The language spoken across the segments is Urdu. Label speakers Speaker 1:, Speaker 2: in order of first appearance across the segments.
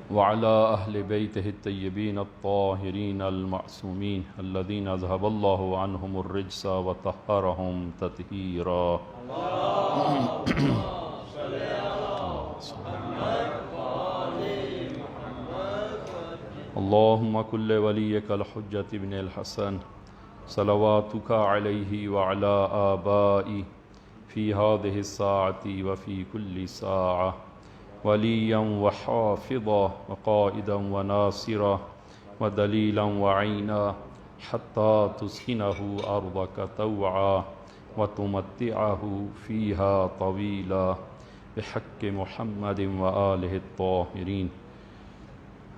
Speaker 1: وعلى أهل بيته الطيبين الطاهرين المعصومين الذين أذهب الله عنهم الرجس وطهرهم تطهيرا. اللهم كن لوليك الحجة ابن الحسن صلواتك عليه وعلى آبائه في هذه الساعة وفي كل ساعة وليا وحافظا وقائدا وناصرا ودليلا وعينا حتى تسكنه أرضك طوعا وتمتعه فيها طويلا بحق محمد وآله الطاهرين.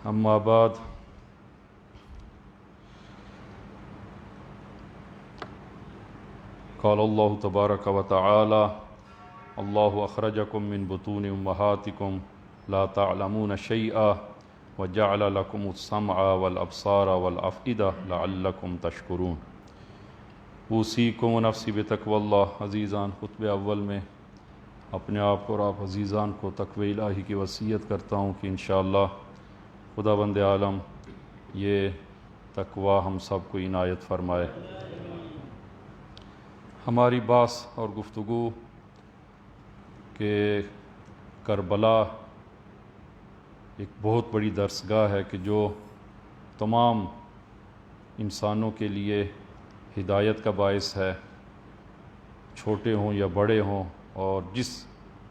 Speaker 1: أما بعد، قال الله تبارك وتعالى: الله أخرجكم من بطون أمهاتكم لا تعلمون شيئا وجعل لكم السمع والأبصار والأفئدة لعلكم تشكرون. اوصیکم ونفسی بتقوی اللہ. عزیزان، خطبہ اول میں اپنے آپ کو اور آپ عزیزان کو تقوی الہی کی وصیت کرتا ہوں کہ انشاءاللہ خداوند عالم یہ تقوی ہم سب کو عنایت فرمائے. ہماری بحث اور گفتگو کہ کربلا ایک بہت بڑی درسگاہ ہے کہ جو تمام انسانوں کے لیے ہدایت کا باعث ہے، چھوٹے ہوں یا بڑے ہوں، اور جس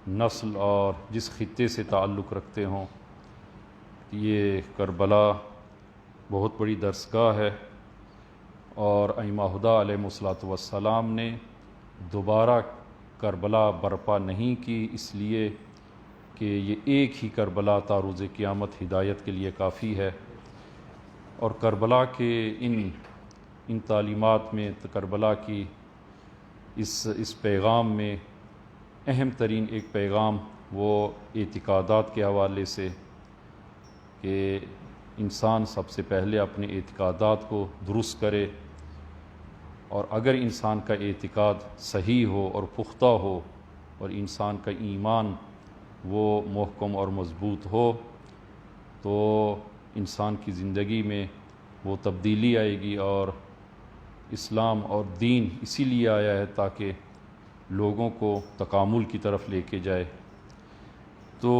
Speaker 1: نسل اور جس خطے سے تعلق رکھتے ہوں. یہ کربلا بہت بڑی درسگاہ ہے، اور ائمہ ہدیٰ علیہم الصلاۃ والسلام نے دوبارہ کربلا برپا نہیں کی، اس لیے کہ یہ ایک ہی کربلا تا روز قیامت ہدایت کے لیے کافی ہے. اور کربلا کے ان تعلیمات میں، کربلا کی اس پیغام میں اہم ترین ایک پیغام وہ اعتقادات کے حوالے سے کہ انسان سب سے پہلے اپنے اعتقادات کو درست کرے، اور اگر انسان کا اعتقاد صحیح ہو اور پختہ ہو اور انسان کا ایمان وہ محکم اور مضبوط ہو تو انسان کی زندگی میں وہ تبدیلی آئے گی. اور اسلام اور دین اسی لیے آیا ہے تاکہ لوگوں کو تکامل کی طرف لے کے جائے. تو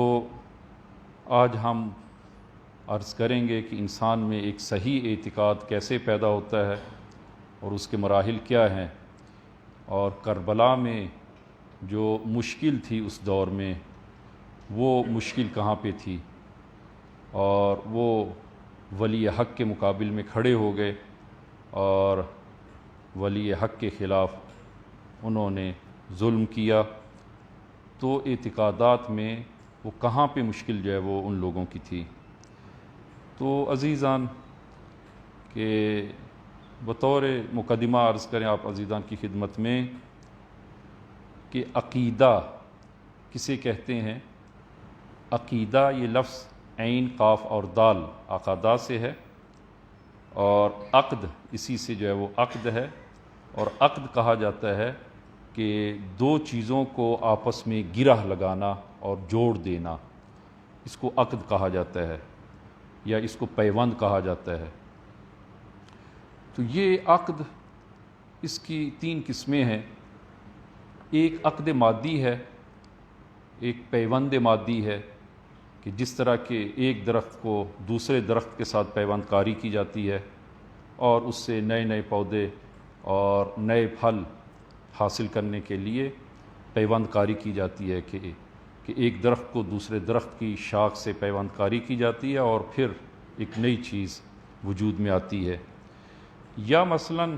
Speaker 1: آج ہم عرض کریں گے کہ انسان میں ایک صحیح اعتقاد کیسے پیدا ہوتا ہے اور اس کے مراحل کیا ہیں، اور کربلا میں جو مشکل تھی اس دور میں وہ مشکل کہاں پہ تھی، اور وہ ولی حق کے مقابل میں کھڑے ہو گئے اور ولی حق کے خلاف انہوں نے ظلم کیا. تو اعتقادات میں وہ کہاں پہ مشکل جو ہے وہ ان لوگوں کی تھی. تو عزیزان، کہ بطور مقدمہ عرض کریں آپ عزیزان کی خدمت میں کہ عقیدہ کسے کہتے ہیں. عقیدہ یہ لفظ عین، قاف اور دال عقادہ سے ہے، اور عقد اسی سے جو ہے وہ عقد ہے. اور عقد کہا جاتا ہے کہ دو چیزوں کو آپس میں گرہ لگانا اور جوڑ دینا، اس کو عقد کہا جاتا ہے، یا اس کو پیوند کہا جاتا ہے. تو یہ عقد، اس کی 3 قسمیں ہیں. ایک عقد مادی ہے، ایک پیوند مادی ہے کہ جس طرح کہ ایک درخت کو دوسرے درخت کے ساتھ پیوند کاری کی جاتی ہے اور اس سے نئے نئے پودے اور نئے پھل حاصل کرنے کے لیے پیوند کاری کی جاتی ہے کہ ایک درخت کو دوسرے درخت کی شاخ سے پیوند کاری کی جاتی ہے اور پھر ایک نئی چیز وجود میں آتی ہے. یا مثلاً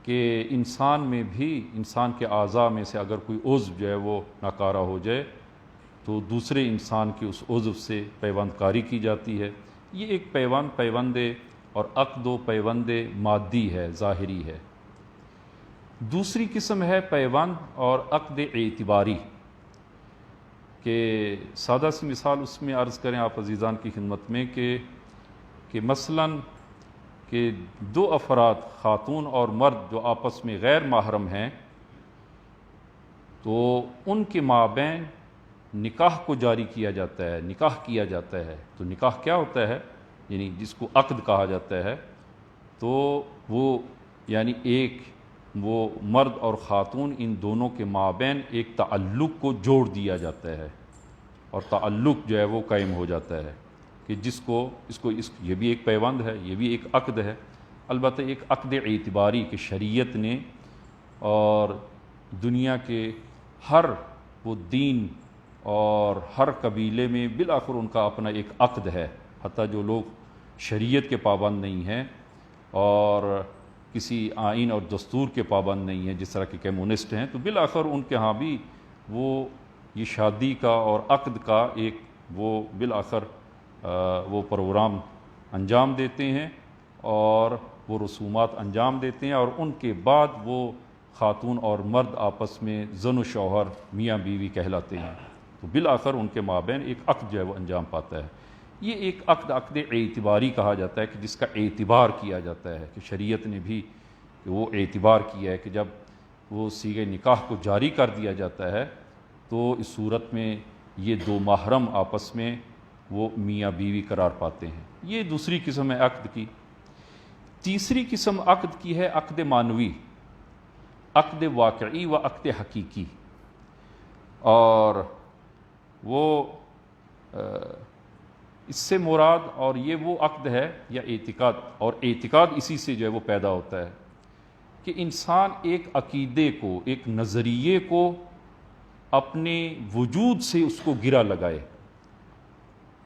Speaker 1: کہ انسان میں بھی، انسان کے اعضاء میں سے اگر کوئی عضو جو ہے وہ ناکارہ ہو جائے تو دوسرے انسان کی اس عضو سے پیوند کاری کی جاتی ہے. یہ ایک پیوند اور عقد و پیوند مادی ہے، ظاہری ہے. دوسری قسم ہے پیوند اور عقد اعتباری، کہ سادہ سی مثال اس میں عرض کریں آپ عزیزان کی خدمت میں کہ مثلاً کہ 2 افراد، خاتون اور مرد، جو آپس میں غیر محرم ہیں، تو ان کے مابین نکاح کو جاری کیا جاتا ہے، نکاح کیا جاتا ہے، تو نکاح کیا ہوتا ہے؟ یعنی جس کو عقد کہا جاتا ہے، تو وہ یعنی ایک وہ مرد اور خاتون ان دونوں کے مابین ایک تعلق کو جوڑ دیا جاتا ہے، اور تعلق جو ہے وہ قائم ہو جاتا ہے کہ جس کو یہ بھی ایک پیوند ہے، یہ بھی ایک عقد ہے، البتہ ایک عقد اعتباری کہ شریعت نے اور دنیا کے ہر وہ دین اور ہر قبیلے میں بالآخر ان کا اپنا ایک عقد ہے، حتیٰ جو لوگ شریعت کے پابند نہیں ہیں اور کسی آئین اور دستور کے پابند نہیں ہیں، جس طرح کے کمیونسٹ ہیں، تو بالآخر ان کے ہاں بھی وہ یہ شادی کا اور عقد کا ایک وہ بالآخر وہ پروگرام انجام دیتے ہیں اور وہ رسومات انجام دیتے ہیں، اور ان کے بعد وہ خاتون اور مرد آپس میں زن و شوہر میاں بیوی کہلاتے ہیں، تو بالآخر ان کے مابین ایک عقد جو ہے وہ انجام پاتا ہے۔ یہ ایک عقد اعتباری کہا جاتا ہے کہ جس کا اعتبار کیا جاتا ہے، کہ شریعت نے بھی وہ اعتبار کیا ہے کہ جب وہ صیغہ نکاح کو جاری کر دیا جاتا ہے تو اس صورت میں یہ دو محرم آپس میں وہ میاں بیوی قرار پاتے ہیں۔ یہ دوسری قسم ہے عقد کی۔ تیسری قسم عقد کی ہے عقد معنوی، عقد واقعی و عقد حقیقی، اور وہ اس سے مراد اور یہ وہ عقد ہے یا اعتقاد، اور اعتقاد اسی سے جو ہے وہ پیدا ہوتا ہے کہ انسان ایک عقیدے کو، ایک نظریے کو اپنے وجود سے اس کو گرا لگائے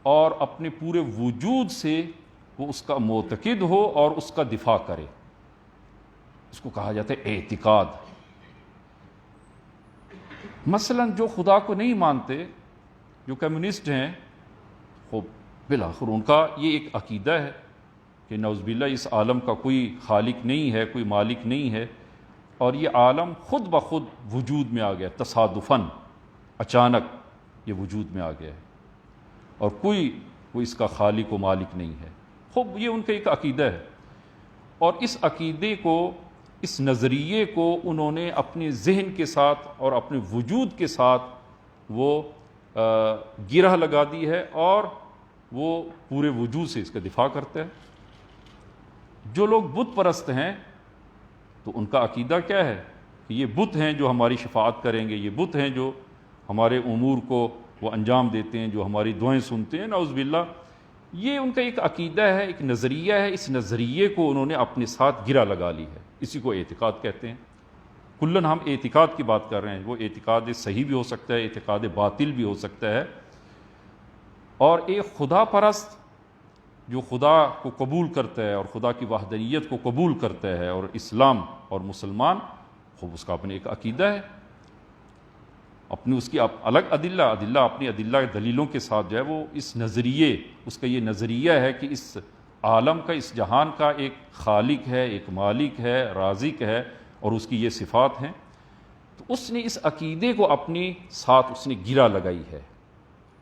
Speaker 1: اور اپنے پورے وجود سے وہ اس کا معتقد ہو اور اس کا دفاع کرے، اس کو کہا جاتا ہے اعتقاد۔ مثلا جو خدا کو نہیں مانتے، جو کمیونسٹ ہیں، خوب بالآخر ان کا یہ ایک عقیدہ ہے کہ نعوذ باللہ اس عالم کا کوئی خالق نہیں ہے، کوئی مالک نہیں ہے، اور یہ عالم خود بخود وجود میں آ گیا، تصادفاً، اچانک یہ وجود میں آ گیا ہے، اور کوئی وہ اس کا خالق و مالک نہیں ہے۔ خوب یہ ان کا ایک عقیدہ ہے، اور اس عقیدے کو، اس نظریے کو انہوں نے اپنے ذہن کے ساتھ اور اپنے وجود کے ساتھ وہ گرہ لگا دی ہے، اور وہ پورے وجود سے اس کا دفاع کرتا ہے۔ جو لوگ بت پرست ہیں تو ان کا عقیدہ کیا ہے کہ یہ بت ہیں جو ہماری شفاعت کریں گے، یہ بت ہیں جو ہمارے امور کو وہ انجام دیتے ہیں، جو ہماری دعائیں سنتے ہیں، نعوذ باللہ۔ یہ ان کا ایک عقیدہ ہے، ایک نظریہ ہے، اس نظریے کو انہوں نے اپنے ساتھ گرہ لگا لی ہے، اسی کو اعتقاد کہتے ہیں۔ کلن ہم اعتقاد کی بات کر رہے ہیں، وہ اعتقاد صحیح بھی ہو سکتا ہے، اعتقاد باطل بھی ہو سکتا ہے، اور ایک خدا پرست جو خدا کو قبول کرتا ہے اور خدا کی وحدانیت کو قبول کرتا ہے، اور اسلام اور مسلمان، خوب اس کا اپنے ایک عقیدہ ہے، اپنی اس کی الگ ادلہ اپنی ادلہ دلیلوں کے ساتھ جو ہے وہ اس نظریے، اس کا یہ نظریہ ہے کہ اس عالم کا، اس جہان کا ایک خالق ہے، ایک مالک ہے، رازق ہے، اور اس کی یہ صفات ہیں، تو اس نے اس عقیدے کو اپنی ساتھ اس نے گرہ لگائی ہے،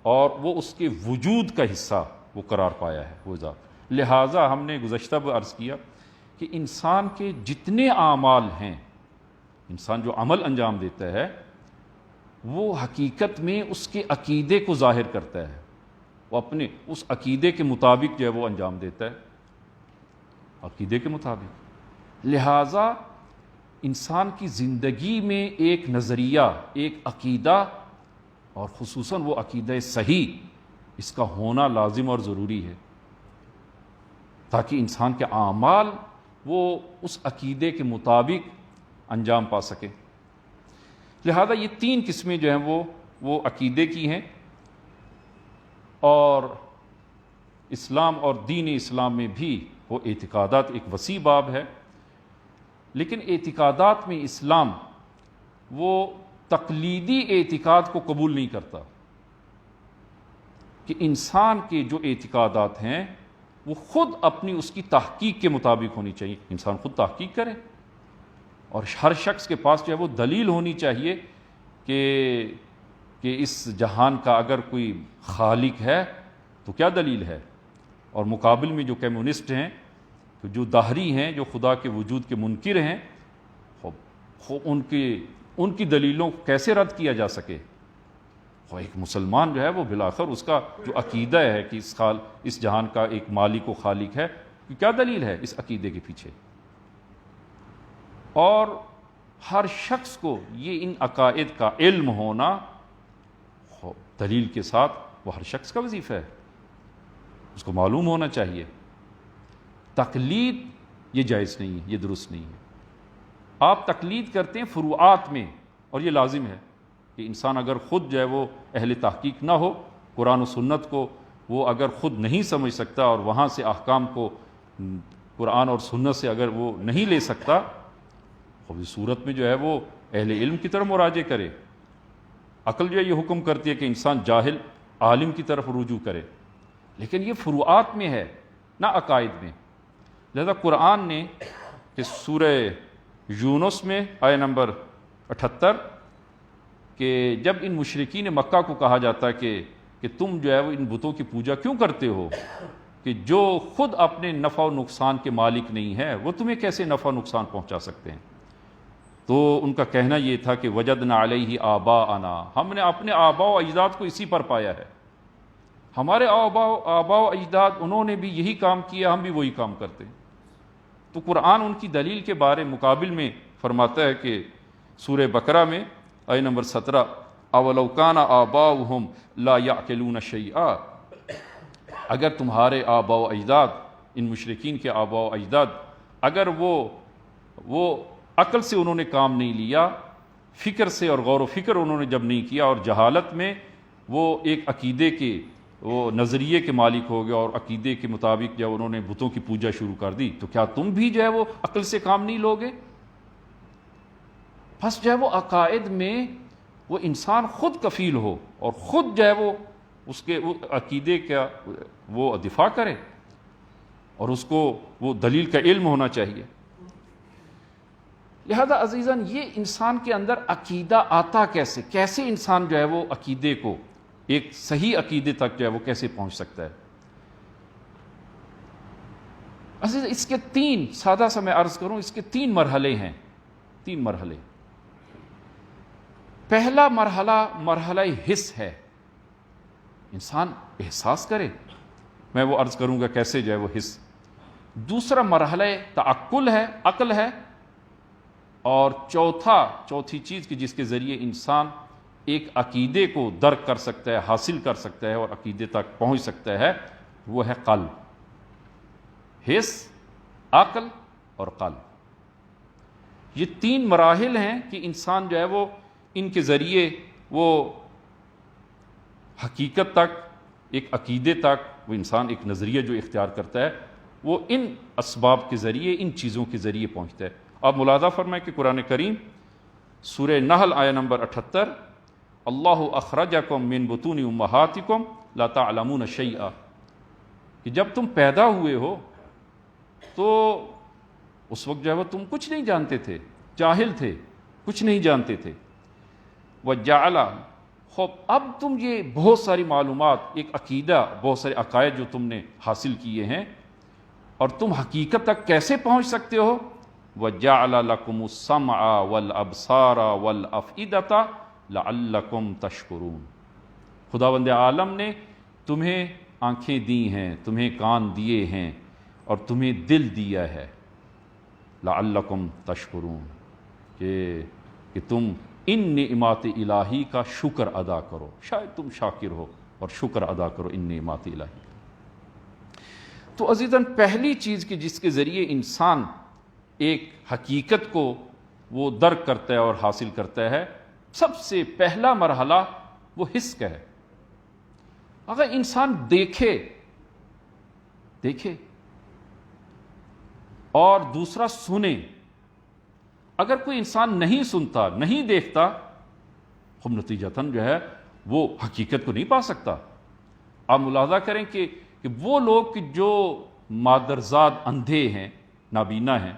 Speaker 1: اور وہ اس کے وجود کا حصہ وہ قرار پایا ہے وہ ذات۔ لہٰذا ہم نے گزشتہ بھی عرض کیا کہ انسان کے جتنے اعمال ہیں، انسان جو عمل انجام دیتا ہے، وہ حقیقت میں اس کے عقیدے کو ظاہر کرتا ہے، وہ اپنے اس عقیدے کے مطابق جو ہے وہ انجام دیتا ہے، عقیدے کے مطابق۔ لہٰذا انسان کی زندگی میں ایک نظریہ، ایک عقیدہ، اور خصوصاً وہ عقیدہ صحیح، اس کا ہونا لازم اور ضروری ہے، تاکہ انسان کے اعمال وہ اس عقیدے کے مطابق انجام پا سکیں۔ لہذا یہ تین قسمیں جو ہیں وہ عقیدے کی ہیں، اور اسلام اور دین اسلام میں بھی وہ اعتقادات ایک وسیع باب ہے، لیکن اعتقادات میں اسلام وہ تقلیدی اعتقاد کو قبول نہیں کرتا، کہ انسان کے جو اعتقادات ہیں وہ خود اپنی اس کی تحقیق کے مطابق ہونی چاہیے، انسان خود تحقیق کرے، اور ہر شخص کے پاس جو ہے وہ دلیل ہونی چاہیے کہ اس جہان کا اگر کوئی خالق ہے تو کیا دلیل ہے۔ اور مقابل میں جو کمیونسٹ ہیں، جو دہری ہیں، جو خدا کے وجود کے منکر ہیں، ان کی دلیلوں کو کیسے رد کیا جا سکے، اور ایک مسلمان جو ہے وہ بالآخر اس کا جو عقیدہ ہے کہ اس جہان کا ایک مالک و خالق ہے، کیا دلیل ہے اس عقیدے کے پیچھے؟ اور ہر شخص کو یہ ان عقائد کا علم ہونا دلیل کے ساتھ وہ ہر شخص کا وظیفہ ہے، اس کو معلوم ہونا چاہیے۔ تقلید یہ جائز نہیں ہے، یہ درست نہیں ہے۔ آپ تقلید کرتے ہیں فروعات میں، اور یہ لازم ہے کہ انسان اگر خود جو ہے وہ اہل تحقیق نہ ہو، قرآن و سنت کو وہ اگر خود نہیں سمجھ سکتا اور وہاں سے احکام کو قرآن اور سنت سے اگر وہ نہیں لے سکتا، خوب صورت میں جو ہے وہ اہل علم کی طرف مراجعہ کرے۔ عقل جو ہے یہ حکم کرتی ہے کہ انسان جاہل عالم کی طرف رجوع کرے، لیکن یہ فروعات میں ہے نہ عقائد میں۔ لہذا قرآن نے کہ سورہ یونس میں آیہ نمبر 78 کہ جب ان مشرکین مکہ کو کہا جاتا ہے کہ تم جو ہے وہ ان بتوں کی پوجا کیوں کرتے ہو کہ جو خود اپنے نفع و نقصان کے مالک نہیں ہے، وہ تمہیں کیسے نفع و نقصان پہنچا سکتے ہیں؟ تو ان کا کہنا یہ تھا کہ وجدنا علیہ آباءنا، ہم نے اپنے آباء و اجداد کو اسی پر پایا ہے، ہمارے آباء و اجداد انہوں نے بھی یہی کام کیا، ہم بھی وہی کام کرتے ہیں۔ تو قرآن ان کی دلیل کے بارے مقابل میں فرماتا ہے کہ سورہ بقرہ میں آیہ نمبر 17 اولو کان آباؤہم لا یعقلون شیئا، اگر تمہارے آباء و اجداد، ان مشرکین کے آباء و اجداد، اگر وہ عقل سے انہوں نے کام نہیں لیا، فکر سے اور غور و فکر انہوں نے جب نہیں کیا، اور جہالت میں وہ ایک عقیدے کے وہ نظریے کے مالک ہو گیا اور عقیدے کے مطابق جب انہوں نے بتوں کی پوجا شروع کر دی، تو کیا تم بھی جو ہے وہ عقل سے کام نہیں لوگے؟ بس جو ہے وہ عقائد میں وہ انسان خود کفیل ہو اور خود جو ہے وہ اس کے عقیدے کا وہ دفاع کرے، اور اس کو وہ دلیل کا علم ہونا چاہیے۔ لہذا عزیزاً یہ انسان کے اندر عقیدہ آتا کیسے انسان جو ہے وہ عقیدے کو ایک صحیح عقیدے تک جو ہے وہ کیسے پہنچ سکتا ہے؟ عزیز اس کے تین، سادہ سا میں عرض کروں، اس کے تین مرحلے ہیں، تین مرحلے۔ پہلا مرحلہ حس ہے، انسان احساس کرے، میں وہ عرض کروں گا کیسے جو ہے وہ حس۔ دوسرا مرحلہ تعقل ہے، عقل ہے، اور چوتھی چیز کہ جس کے ذریعے انسان ایک عقیدے کو درک کر سکتا ہے، حاصل کر سکتا ہے اور عقیدے تک پہنچ سکتا ہے، وہ ہے قلب۔ حس، عقل اور قلب، یہ تین مراحل ہیں کہ انسان جو ہے وہ ان کے ذریعے وہ حقیقت تک، ایک عقیدے تک وہ انسان ایک نظریہ جو اختیار کرتا ہے، وہ ان اسباب کے ذریعے، ان چیزوں کے ذریعے پہنچتا ہے۔ آپ ملاحظہ فرمائیں کہ قرآن کریم سورہ نحل آیہ نمبر 78 اللہ اخرجکم من بطون امہاتکم لا تعلمون شیئا، کہ جب تم پیدا ہوئے ہو تو اس وقت جو ہے وہ تم کچھ نہیں جانتے تھے، جاہل تھے، کچھ نہیں جانتے تھے۔ وجعل، خوب اب تم یہ بہت ساری معلومات، ایک عقیدہ، بہت سارے عقائد جو تم نے حاصل کیے ہیں، اور تم حقیقت تک کیسے پہنچ سکتے ہو؟ وَجَعَلَ لَكُمُ السَّمْعَ وَالْأَبْصَارَ وَالْأَفْئِدَةَ لَعَلَّكُمْ تَشْكُرُونَ، خداوند عالم نے تمہیں آنکھیں دی ہیں، تمہیں کان دیے ہیں، اور تمہیں دل دیا ہے، لَعَلَّكُمْ تَشْكُرُونَ، کہ تم ان نعمات الہی کا شکر ادا کرو، شاید تم شاکر ہو اور شکر ادا کرو ان نعمات الہی کا۔ تو عزیزاً پہلی چیز کہ جس کے ذریعے انسان ایک حقیقت کو وہ درک کرتا ہے اور حاصل کرتا ہے، سب سے پہلا مرحلہ وہ حس کا ہے۔ اگر انسان دیکھے اور دوسرا سنے، اگر کوئی انسان نہیں سنتا، نہیں دیکھتا، خب نتیجتاً جو ہے وہ حقیقت کو نہیں پا سکتا۔ آپ ملاحظہ کریں کہ وہ لوگ جو مادرزاد اندھے ہیں، نابینا ہیں،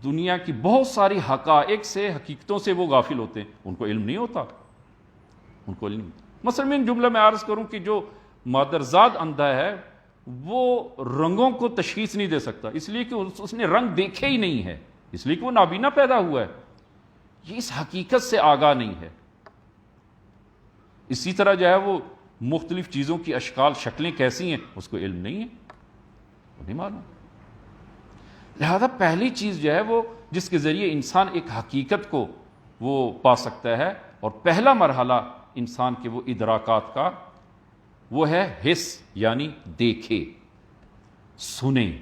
Speaker 1: دنیا کی بہت ساری حقائق سے، حقیقتوں سے وہ غافل ہوتے ہیں، ان کو علم نہیں ہوتا، ان کو علم۔ مثلا میں جملہ میں عرض کروں کہ جو مادرزاد اندھا ہے وہ رنگوں کو تشخیص نہیں دے سکتا، اس لیے کہ اس نے رنگ دیکھے ہی نہیں ہے، اس لیے کہ وہ نابینا پیدا ہوا ہے، یہ اس حقیقت سے آگاہ نہیں ہے۔ اسی طرح جو ہے وہ مختلف چیزوں کی اشکال شکلیں کیسی ہیں اس کو علم نہیں ہے، وہ نہیں معلوم۔ لہذا پہلی چیز جو ہے وہ جس کے ذریعے انسان ایک حقیقت کو وہ پا سکتا ہے، اور پہلا مرحلہ انسان کے وہ ادراکات کا وہ ہے حس، یعنی دیکھے سنیں۔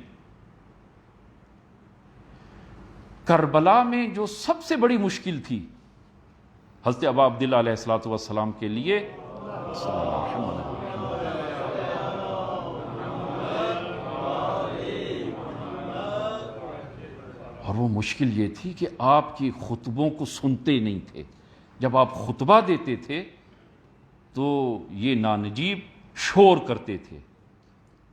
Speaker 1: کربلا میں جو سب سے بڑی مشکل تھی حضرت ابا عبداللہ علیہ الصلوۃ والسلام کے لیے، اور وہ مشکل یہ تھی کہ آپ کی خطبوں کو سنتے نہیں تھے۔ جب آپ خطبہ دیتے تھے تو یہ نانجیب شور کرتے تھے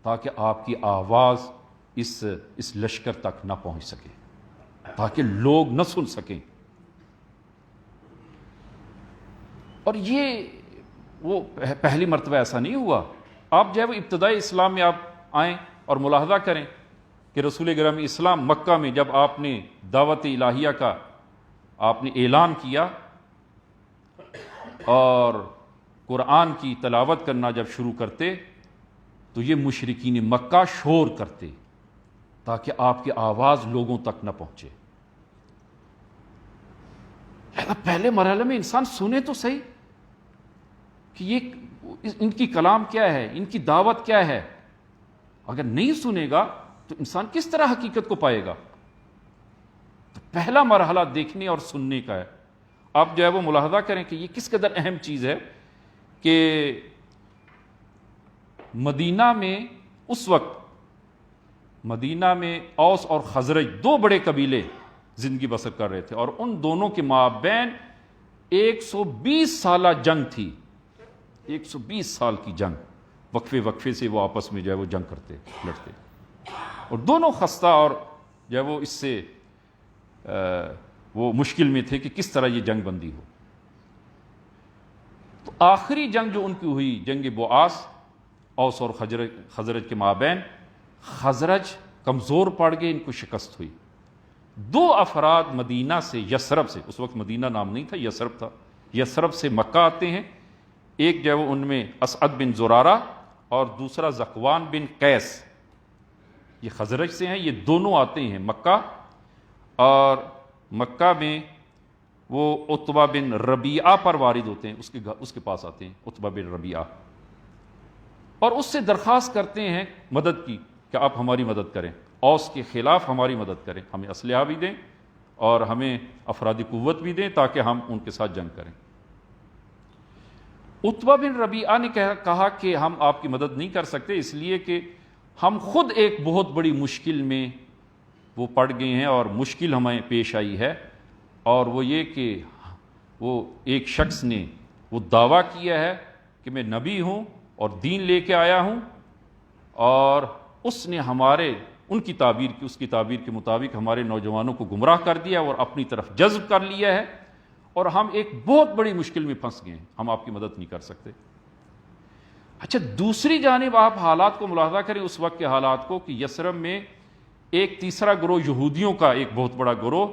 Speaker 1: تاکہ آپ کی آواز اس لشکر تک نہ پہنچ سکے، تاکہ لوگ نہ سن سکیں۔ اور یہ وہ پہلی مرتبہ ایسا نہیں ہوا۔ آپ جو ہے وہ ابتدائی اسلام میں آپ آئیں اور ملاحظہ کریں کہ رسول گرامی اسلام مکہ میں جب آپ نے دعوت الہیہ کا آپ نے اعلان کیا اور قرآن کی تلاوت کرنا جب شروع کرتے تو یہ مشرکین مکہ شور کرتے تاکہ آپ کی آواز لوگوں تک نہ پہنچے۔ پہلے مرحلے میں انسان سنے تو صحیح کہ یہ ان کی کلام کیا ہے، ان کی دعوت کیا ہے۔ اگر نہیں سنے گا تو انسان کس طرح حقیقت کو پائے گا؟ تو پہلا مرحلہ دیکھنے اور سننے کا ہے۔ آپ جو ہے وہ ملاحظہ کریں کہ یہ کس قدر اہم چیز ہے کہ مدینہ میں اس وقت مدینہ میں اوس اور خزرج دو بڑے قبیلے زندگی بسر کر رہے تھے، اور ان دونوں کے مابین 120 سالہ جنگ تھی۔ 120 سال کی جنگ، وقفے وقفے سے وہ آپس میں جو ہے وہ جنگ کرتے لڑتے، اور دونوں خستہ اور جو ہے وہ اس سے وہ مشکل میں تھے کہ کس طرح یہ جنگ بندی ہو۔ تو آخری جنگ جو ان کی ہوئی جنگ بوآس، اوس اور خزرج کے مابین، خزرج کمزور پڑ گئے، ان کو شکست ہوئی۔ دو افراد مدینہ سے، یثرب سے، اس وقت مدینہ نام نہیں تھا، یثرب تھا، یثرب سے مکہ آتے ہیں۔ ایک جو ہے وہ ان میں اسعد بن زرارہ اور دوسرا ذکوان بن قیس، یہ خزرج سے ہیں، یہ دونوں آتے ہیں مکہ، اور مکہ میں وہ عتبہ بن ربیعہ پر وارد ہوتے ہیں، اس کے پاس آتے ہیں عتبہ بن ربیعہ، اور اس سے درخواست کرتے ہیں مدد کی کہ آپ ہماری مدد کریں، اوس کے خلاف ہماری مدد کریں، ہمیں اسلحہ بھی دیں اور ہمیں افرادی قوت بھی دیں تاکہ ہم ان کے ساتھ جنگ کریں۔ عتبہ بن ربیعہ نے کہا کہ ہم آپ کی مدد نہیں کر سکتے، اس لیے کہ ہم خود ایک بہت بڑی مشکل میں وہ پڑ گئے ہیں اور مشکل ہمیں پیش آئی ہے، اور وہ یہ کہ وہ ایک شخص نے وہ دعویٰ کیا ہے کہ میں نبی ہوں اور دین لے کے آیا ہوں، اور اس نے ان کی تعبیر کی، اس کی تعبیر کے مطابق ہمارے نوجوانوں کو گمراہ کر دیا اور اپنی طرف جذب کر لیا ہے، اور ہم ایک بہت بڑی مشکل میں پھنس گئے ہیں، ہم آپ کی مدد نہیں کر سکتے۔ اچھا، دوسری جانب آپ حالات کو ملاحظہ کریں، اس وقت کے حالات کو، کہ یثرب میں ایک تیسرا گروہ یہودیوں کا ایک بہت بڑا گروہ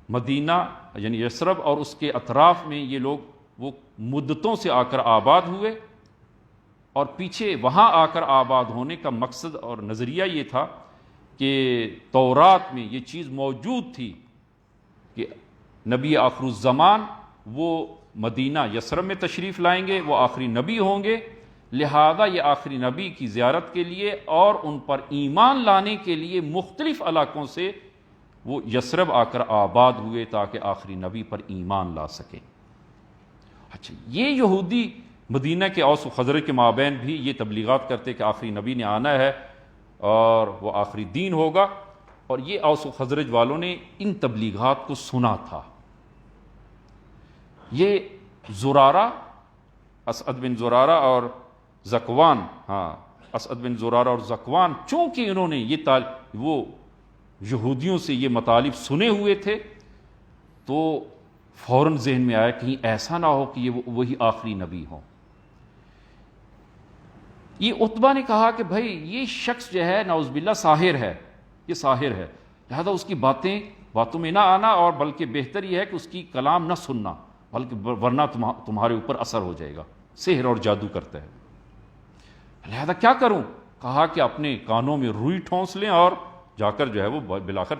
Speaker 1: مدینہ یعنی یثرب اور اس کے اطراف میں یہ لوگ وہ مدتوں سے آ کر آباد ہوئے، اور پیچھے وہاں آ کر آباد ہونے کا مقصد اور نظریہ یہ تھا کہ تورات میں یہ چیز موجود تھی کہ نبی آخر الزمان وہ مدینہ یثرب میں تشریف لائیں گے، وہ آخری نبی ہوں گے، لہذا یہ آخری نبی کی زیارت کے لیے اور ان پر ایمان لانے کے لیے مختلف علاقوں سے وہ یثرب آ کر آباد ہوئے تاکہ آخری نبی پر ایمان لا سکیں۔ اچھا، یہ یہودی مدینہ کے اوس و خزرج کے مابین بھی یہ تبلیغات کرتے کہ آخری نبی نے آنا ہے اور وہ آخری دین ہوگا، اور یہ اوس و خزرج والوں نے ان تبلیغات کو سنا تھا۔ یہ زرارہ، اسعد بن زرارہ اور ذکوان، اسعد بن زرارہ اور ذکوان، چونکہ انہوں نے وہ یہودیوں سے یہ مطالب سنے ہوئے تھے تو فوراً ذہن میں آیا کہیں ایسا نہ ہو کہ یہ وہی آخری نبی ہوں۔ یہ عتبہ نے کہا کہ بھائی یہ شخص جو ہے نعوذ باللہ ساحر ہے، یہ ساحر ہے، لہذا اس کی باتوں میں نہ آنا، اور بلکہ بہتر یہ ہے کہ اس کی کلام نہ سننا، بلکہ ورنہ تمہارے اوپر اثر ہو جائے گا۔ سحر اور جادو کرتا ہے. لہذا کیا کروں؟ کہا کہ اپنے کانوں میں روئی ٹھونس لیں اور جا کر جو ہے وہ بلاخر،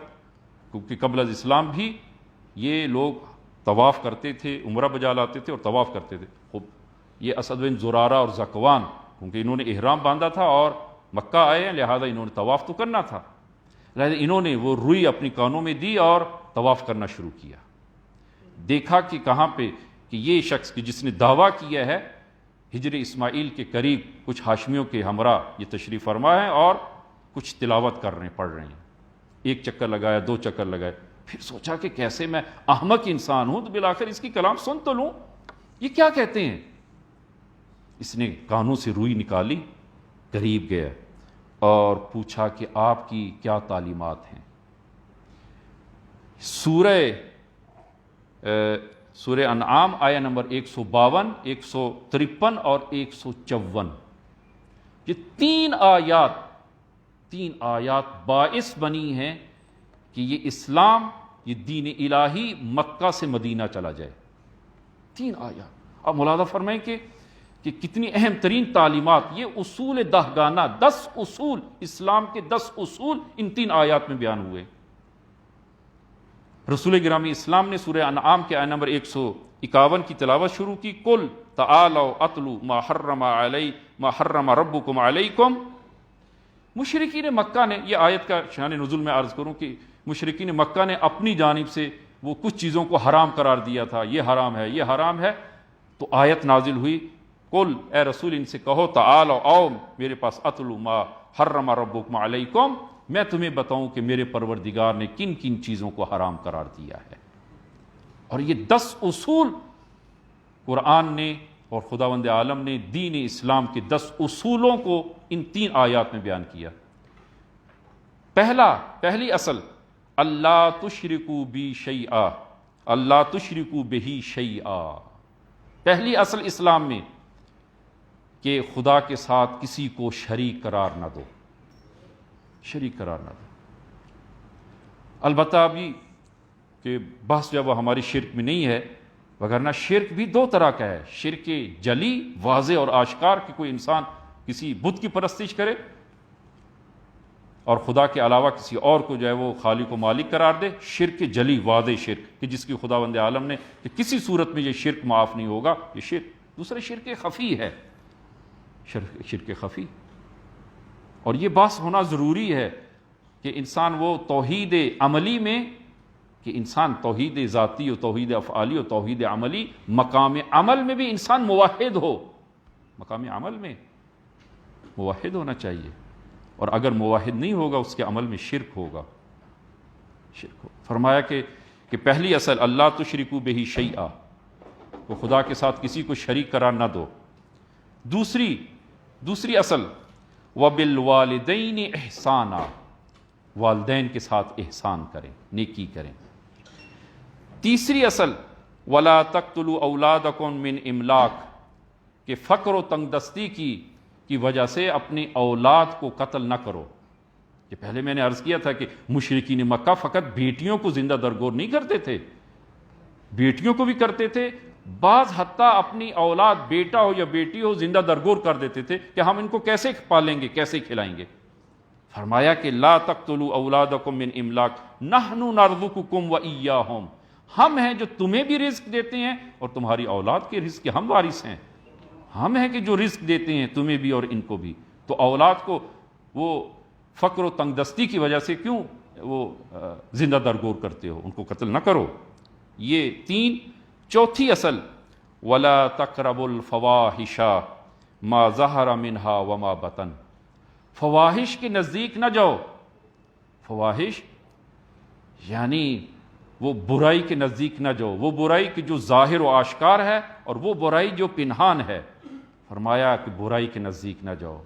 Speaker 1: کیونکہ قبل از اسلام بھی یہ لوگ طواف کرتے تھے، عمرہ بجا لاتے تھے اور طواف کرتے تھے. خوب یہ اسد بن زرارہ اور زکوان، کیونکہ انہوں نے احرام باندھا تھا اور مکہ آئے ہیں، لہذا انہوں نے طواف تو کرنا تھا، لہذا انہوں نے وہ روئی اپنی کانوں میں دی اور طواف کرنا شروع کیا. دیکھا کہ کہاں پہ کہ یہ شخص کہ جس نے دعویٰ کیا ہے ہجر اسماعیل کے قریب کچھ ہاشمیوں کے ہمراہ یہ تشریف فرما ہے اور کچھ تلاوت کر رہے ہیں، پڑھ رہے ہیں. ایک چکر لگایا، دو چکر لگائے، پھر سوچا کہ کیسے میں احمق انسان ہوں تو بالآخر اس کی کلام سن تو لوں، یہ کیا کہتے ہیں. اس نے کانوں سے روئی نکالی، قریب گیا اور پوچھا کہ آپ کی کیا تعلیمات ہیں. سورہ انعام آیہ نمبر 152، 153 اور 154، یہ تین آیات باعث بنی ہیں کہ یہ اسلام، یہ دین الہی مکہ سے مدینہ چلا جائے. تین آیات. اب ملاحظہ فرمائیں کہ کتنی اہم ترین تعلیمات، یہ اصول دہگانہ، 10 اصول، اسلام کے 10 اصول ان تین آیات میں بیان ہوئے. رسول گرامی اسلام نے سورہ انعام کے آیہ نمبر 151 کی تلاوت شروع کی. قل تعالوا اتلوا ما حرم ربکم علیکم. مشرکین مکہ نے، یہ آیت کا شان نزول میں عرض کروں کہ مشرکین مکہ نے اپنی جانب سے وہ کچھ چیزوں کو حرام قرار دیا تھا، یہ حرام ہے، یہ حرام ہے. تو آیت نازل ہوئی، قل اے رسول ان سے کہو تعالوا، آؤ میرے پاس، اتلوا ما حرم ربکم علیکم، میں تمہیں بتاؤں کہ میرے پروردگار نے کن کن چیزوں کو حرام قرار دیا ہے. اور یہ 10 اصول قرآن نے اور خداوند عالم نے دین اسلام کے 10 اصولوں کو ان تین آیات میں بیان کیا. پہلی اصل، اللہ تشرکوا بی شیئا، اللہ تشرکوا بہی شیئا. پہلی اصل اسلام میں کہ خدا کے ساتھ کسی کو شریک قرار نہ دو، شریک قرار نہ دو. البتہ ابھی کہ بحث جو ہے وہ ہماری شرک میں نہیں ہے، وگرنہ شرک بھی دو طرح کا ہے. شرک جلی، واضح اور آشکار، کہ کوئی انسان کسی بت کی پرستش کرے اور خدا کے علاوہ کسی اور کو جو ہے وہ خالق و مالک قرار دے. شرک جلی، واضح شرک، کہ جس کی خداوند عالم نے کہ کسی صورت میں یہ شرک معاف نہیں ہوگا، یہ شرک. دوسرا شرک خفی ہے، شرک خفی. اور یہ بحث ہونا ضروری ہے کہ انسان وہ توحید عملی میں، کہ انسان توحید ذاتی و توحید افعالی و توحید عملی، مقام عمل میں بھی انسان موحد ہو. مقام عمل میں موحد ہونا چاہیے، اور اگر موحد نہیں ہوگا اس کے عمل میں شرک ہوگا. شرک ہو. فرمایا کہ پہلی اصل، اللہ تشرکوا بہ شیئا، وہ خدا کے ساتھ کسی کو شریک قرار نہ دو. دوسری اصل، وبالوالدین احسانا، والدین کے ساتھ احسان کریں، نیکی کریں. تیسری اصل، ولا تقتلوا اولادکم من املاق، کہ فقر و تنگ دستی کی وجہ سے اپنی اولاد کو قتل نہ کرو. کہ پہلے میں نے عرض کیا تھا کہ مشرکین مکہ فقط بیٹیوں کو زندہ درگور نہیں کرتے تھے، بیٹیوں کو بھی کرتے تھے. بعض حتیٰ اپنی اولاد، بیٹا ہو یا بیٹی ہو، زندہ درگور کر دیتے تھے کہ ہم ان کو کیسے پالیں گے، کیسے کھلائیں گے. فرمایا کہ لا تقتلوا اولادکم من املاق نحن نرزقکم وایاہم، ہم ہیں جو تمہیں بھی رزق دیتے ہیں اور تمہاری اولاد کے رزق کے ہم وارث ہیں. ہم ہیں کہ جو رزق دیتے ہیں تمہیں بھی اور ان کو بھی. تو اولاد کو وہ فقر و تنگ دستی کی وجہ سے کیوں وہ زندہ درگور کرتے ہو، ان کو قتل نہ کرو. یہ تین. چوتھی اصل، ولا تقربوا الفواحش ما ظہر منها وما بطن، فواحش کے نزدیک نہ جاؤ. فواحش یعنی وہ برائی کے نزدیک نہ جاؤ، وہ برائی کی جو ظاہر و آشکار ہے اور وہ برائی جو پنہان ہے. فرمایا کہ برائی کے نزدیک نہ جاؤ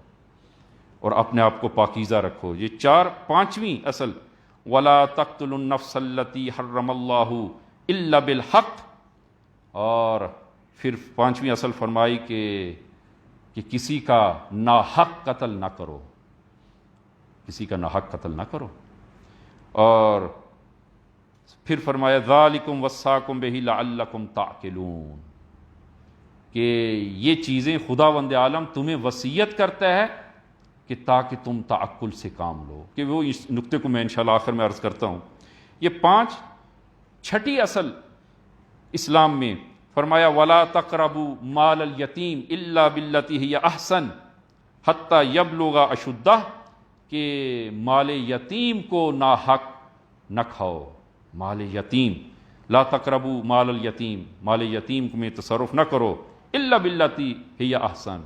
Speaker 1: اور اپنے آپ کو پاکیزہ رکھو. یہ پانچویں اصل، ولا تقتلوا النفس التي حرم اللہ الا بالحق. اور پھر پانچویں اصل فرمائی کہ کسی کا ناحق قتل نہ کرو، کسی کا ناحق قتل نہ کرو. اور پھر فرمایا ذالکم وصاکم بہ لعلکم تعقلون، کہ یہ چیزیں خداوند عالم تمہیں وصیت کرتا ہے کہ تاکہ تم تعقل سے کام لو، کہ وہ اس نقطے کو میں انشاءاللہ آخر میں عرض کرتا ہوں۔ یہ 5 چھٹی اصل اسلام میں فرمایا وَلَا تَقْرَبُوا مَالَ الْيَتِيمِ إِلَّا بِالَّتِي هِيَ أَحْسَنُ حَتَّى يَبْلُغَ أَشُدَّهُ، کہ مال یتیم کو ناحق نہ کھاؤ، مال یتیم، لا تقربوا مال الیتیم، مال یتیم میں تصرف نہ کرو، الا باللتی ہی احسن،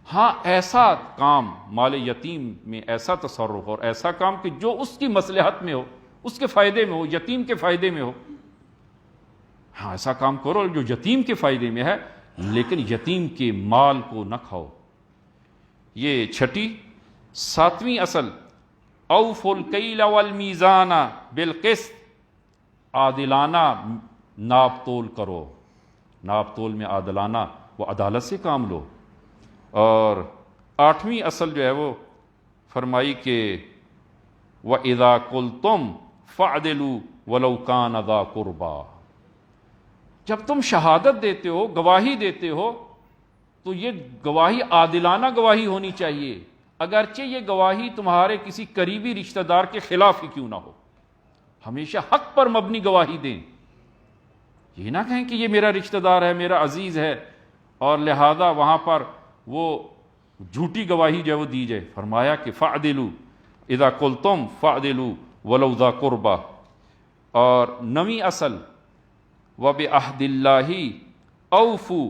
Speaker 1: ہاں ایسا کام مال یتیم میں ایسا تصرف اور ایسا کام کہ جو اس کی مصلحت میں ہو، اس کے فائدے میں ہو، یتیم کے فائدے میں ہو، ہاں ایسا کام کرو جو یتیم کے فائدے میں ہے، لیکن یتیم کے مال کو نہ کھاؤ۔ یہ چھٹی۔ 7ویں اصل اوفوا الکیل والمیزان بالقسط، عادلانہ ناپ تول کرو، ناپ تول میں عادلانہ وہ عدالت سے کام لو۔ اور 8ویں اصل جو ہے وہ فرمائی کہ وَإِذَا قُلْتُمْ فَعْدِلُوا وَلَوْ كَانَ ذَا قُرْبَى، جب تم شہادت دیتے ہو، گواہی دیتے ہو، تو یہ گواہی عادلانہ گواہی ہونی چاہیے، اگرچہ یہ گواہی تمہارے کسی قریبی رشتہ دار کے خلاف ہی کیوں نہ ہو۔ ہمیشہ حق پر مبنی گواہی دیں، یہ نہ کہیں کہ یہ میرا رشتہ دار ہے، میرا عزیز ہے، اور لہذا وہاں پر وہ جھوٹی گواہی جو ہے وہ دی جائے۔ فرمایا کہ فَعْدِلُوا اِذَا قُلْتُمْ فَعْدِلُوا وَلَوْ ذَا قُرْبَى۔ اور 9ویں اصل وَبِعَہْدِ اللَّهِ أَوْفُوا،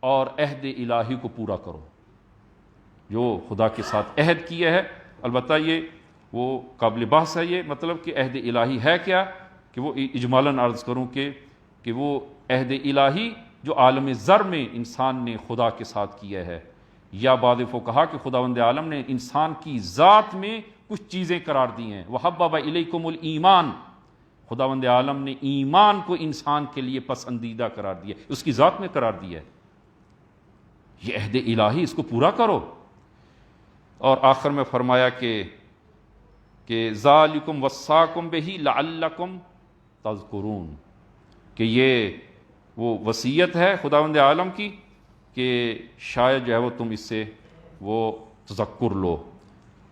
Speaker 1: اور عہد الہی کو پورا کرو، جو خدا کے ساتھ عہد کیا ہے۔ البتہ یہ وہ قابل بحث ہے، یہ مطلب کہ عہد الہی ہے کیا، کہ وہ اجمالاً عرض کروں کہ وہ عہد الہی جو عالم ذر میں انسان نے خدا کے ساتھ کیا ہے، یا بعض فقہا کہ خداوند عالم نے انسان کی ذات میں کچھ چیزیں قرار دی ہیں۔ وَحَبَّبَ إِلَيْكُمُ الْإِيمَانَ، خداوند عالم نے ایمان کو انسان کے لیے پسندیدہ قرار دیا، اس کی ذات میں قرار دیا ہے۔ یہ عہد الہی، اس کو پورا کرو۔ اور آخر میں فرمایا کہ ذالکم وصاکم بہ لعلکم تذکرون، کہ یہ وہ وصیت ہے خداوند عالم کی کہ شاید جو ہے وہ تم اس سے وہ تذکر لو۔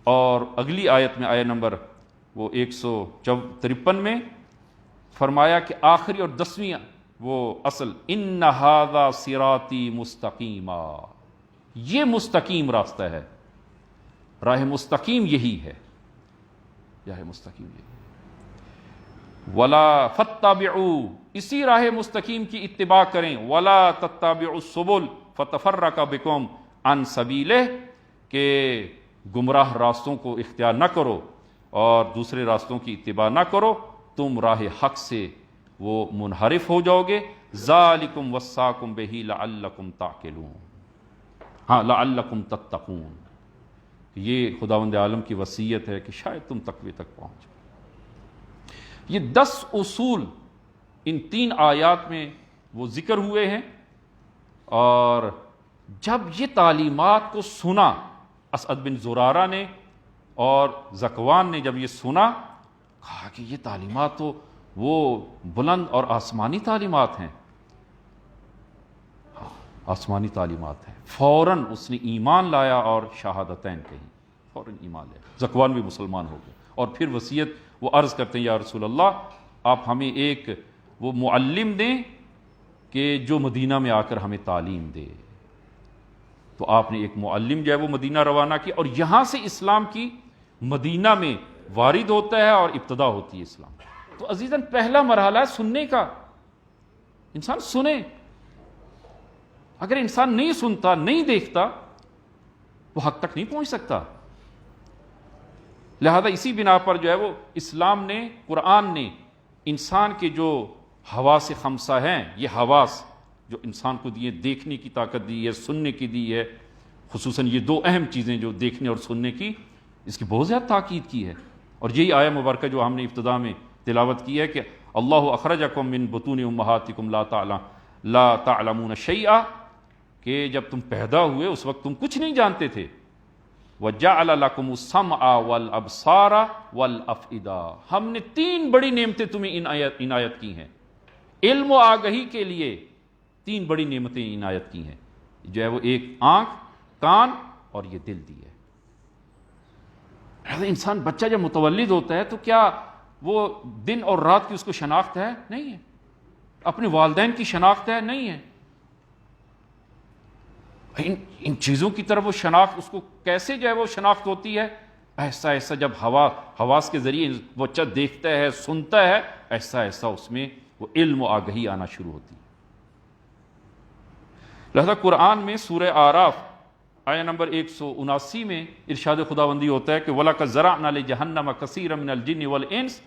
Speaker 1: اور اگلی آیت میں آیت نمبر وہ 153 میں فرمایا کہ آخری اور 10ویں وہ اصل ان ھذا صراطی مستقیما، یہ مستقیم راستہ ہے، راہ مستقیم یہی ہے، راہ مستقیم یہی ہے۔ ولا فاتبعوا، اسی راہ مستقیم کی اتباع کریں، ولا تتبعوا السبل فتفرق بکم عن سبیلہ، کہ گمراہ راستوں کو اختیار نہ کرو اور دوسرے راستوں کی اتباع نہ کرو، تم راہ حق سے وہ منحرف ہو جاؤ گے۔ ذالکم وصاکم بہ لعلکم تعقلون، ہاں لعلکم تتقون، یہ خداوند عالم کی وصیت ہے کہ شاید تم تقوی تک پہنچ۔ یہ 10 اصول ان 3 آیات میں وہ ذکر ہوئے ہیں، اور جب یہ تعلیمات کو سنا اسعد بن زرارہ نے اور زکوان نے، جب یہ سنا، کہا کہ یہ تعلیمات تو وہ بلند اور آسمانی تعلیمات ہیں، آسمانی تعلیمات ہیں۔ فوراً اس نے ایمان لایا اور شہادتین کہی، فوراً ایمان لیا، زکوان بھی مسلمان ہو گئے۔ اور پھر وصیت وہ عرض کرتے ہیں یا رسول اللہ آپ ہمیں ایک وہ معلم دیں کہ جو مدینہ میں آ کر ہمیں تعلیم دے۔ تو آپ نے ایک معلم جو ہے وہ مدینہ روانہ کیا، اور یہاں سے اسلام کی مدینہ میں وارد ہوتا ہے اور ابتدا ہوتی ہے اسلام۔ تو عزیزاً پہلا مرحلہ ہے سننے کا، انسان سنے۔ اگر انسان نہیں سنتا، نہیں دیکھتا، وہ حق تک نہیں پہنچ سکتا۔ لہذا اسی بنا پر جو ہے وہ اسلام نے، قرآن نے انسان کے جو حواس خمسہ ہیں، یہ حواس جو انسان کو دیے، دیکھنے کی طاقت دی ہے، سننے کی دی ہے، خصوصاً یہ 2 اہم چیزیں جو دیکھنے اور سننے کی، اس کی بہت زیادہ تاکید کی ہے۔ اور یہی آیہ مبارکہ جو ہم نے ابتدا میں تلاوت کی ہے کہ اللہ اخرجکم من بطون امہاتکم لا تعلمون شیئا، کہ جب تم پیدا ہوئے اس وقت تم کچھ نہیں جانتے تھے۔ وَجَعَلَ لَكُمُ السَّمْعَ وَالْأَبْصَارَ وَالْأَفْئِدَةَ، ہم نے 3 بڑی نعمتیں تمہیں عنایت کی ہیں، علم و آگہی کے لیے، 3 بڑی نعمتیں عنایت کی ہیں، جو ہے وہ ایک آنکھ، کان اور یہ دل دی ہے۔ انسان بچہ جب متولد ہوتا ہے تو کیا وہ دن اور رات کی اس کو شناخت ہے؟ نہیں ہے۔ اپنے والدین کی شناخت ہے؟ نہیں ہے۔ ان چیزوں کی طرف وہ شناخت اس کو کیسے جو ہے وہ شناخت ہوتی ہے؟ ایسا ایسا جب حواس کے ذریعے بچہ دیکھتا ہے، سنتا ہے، ایسا ایسا اس میں وہ علم و آگہی آنا شروع ہوتی ہے۔ لہذا قرآن میں سورہ آراف آیہ نمبر 179 میں ارشاد خداوندی ہوتا ہے کہ وَلَقَدْ زَرَعْنَا لِجَهَنَّمَ كَثِيرًا مِنَ الْجِنِّ وَالْإِنسِ،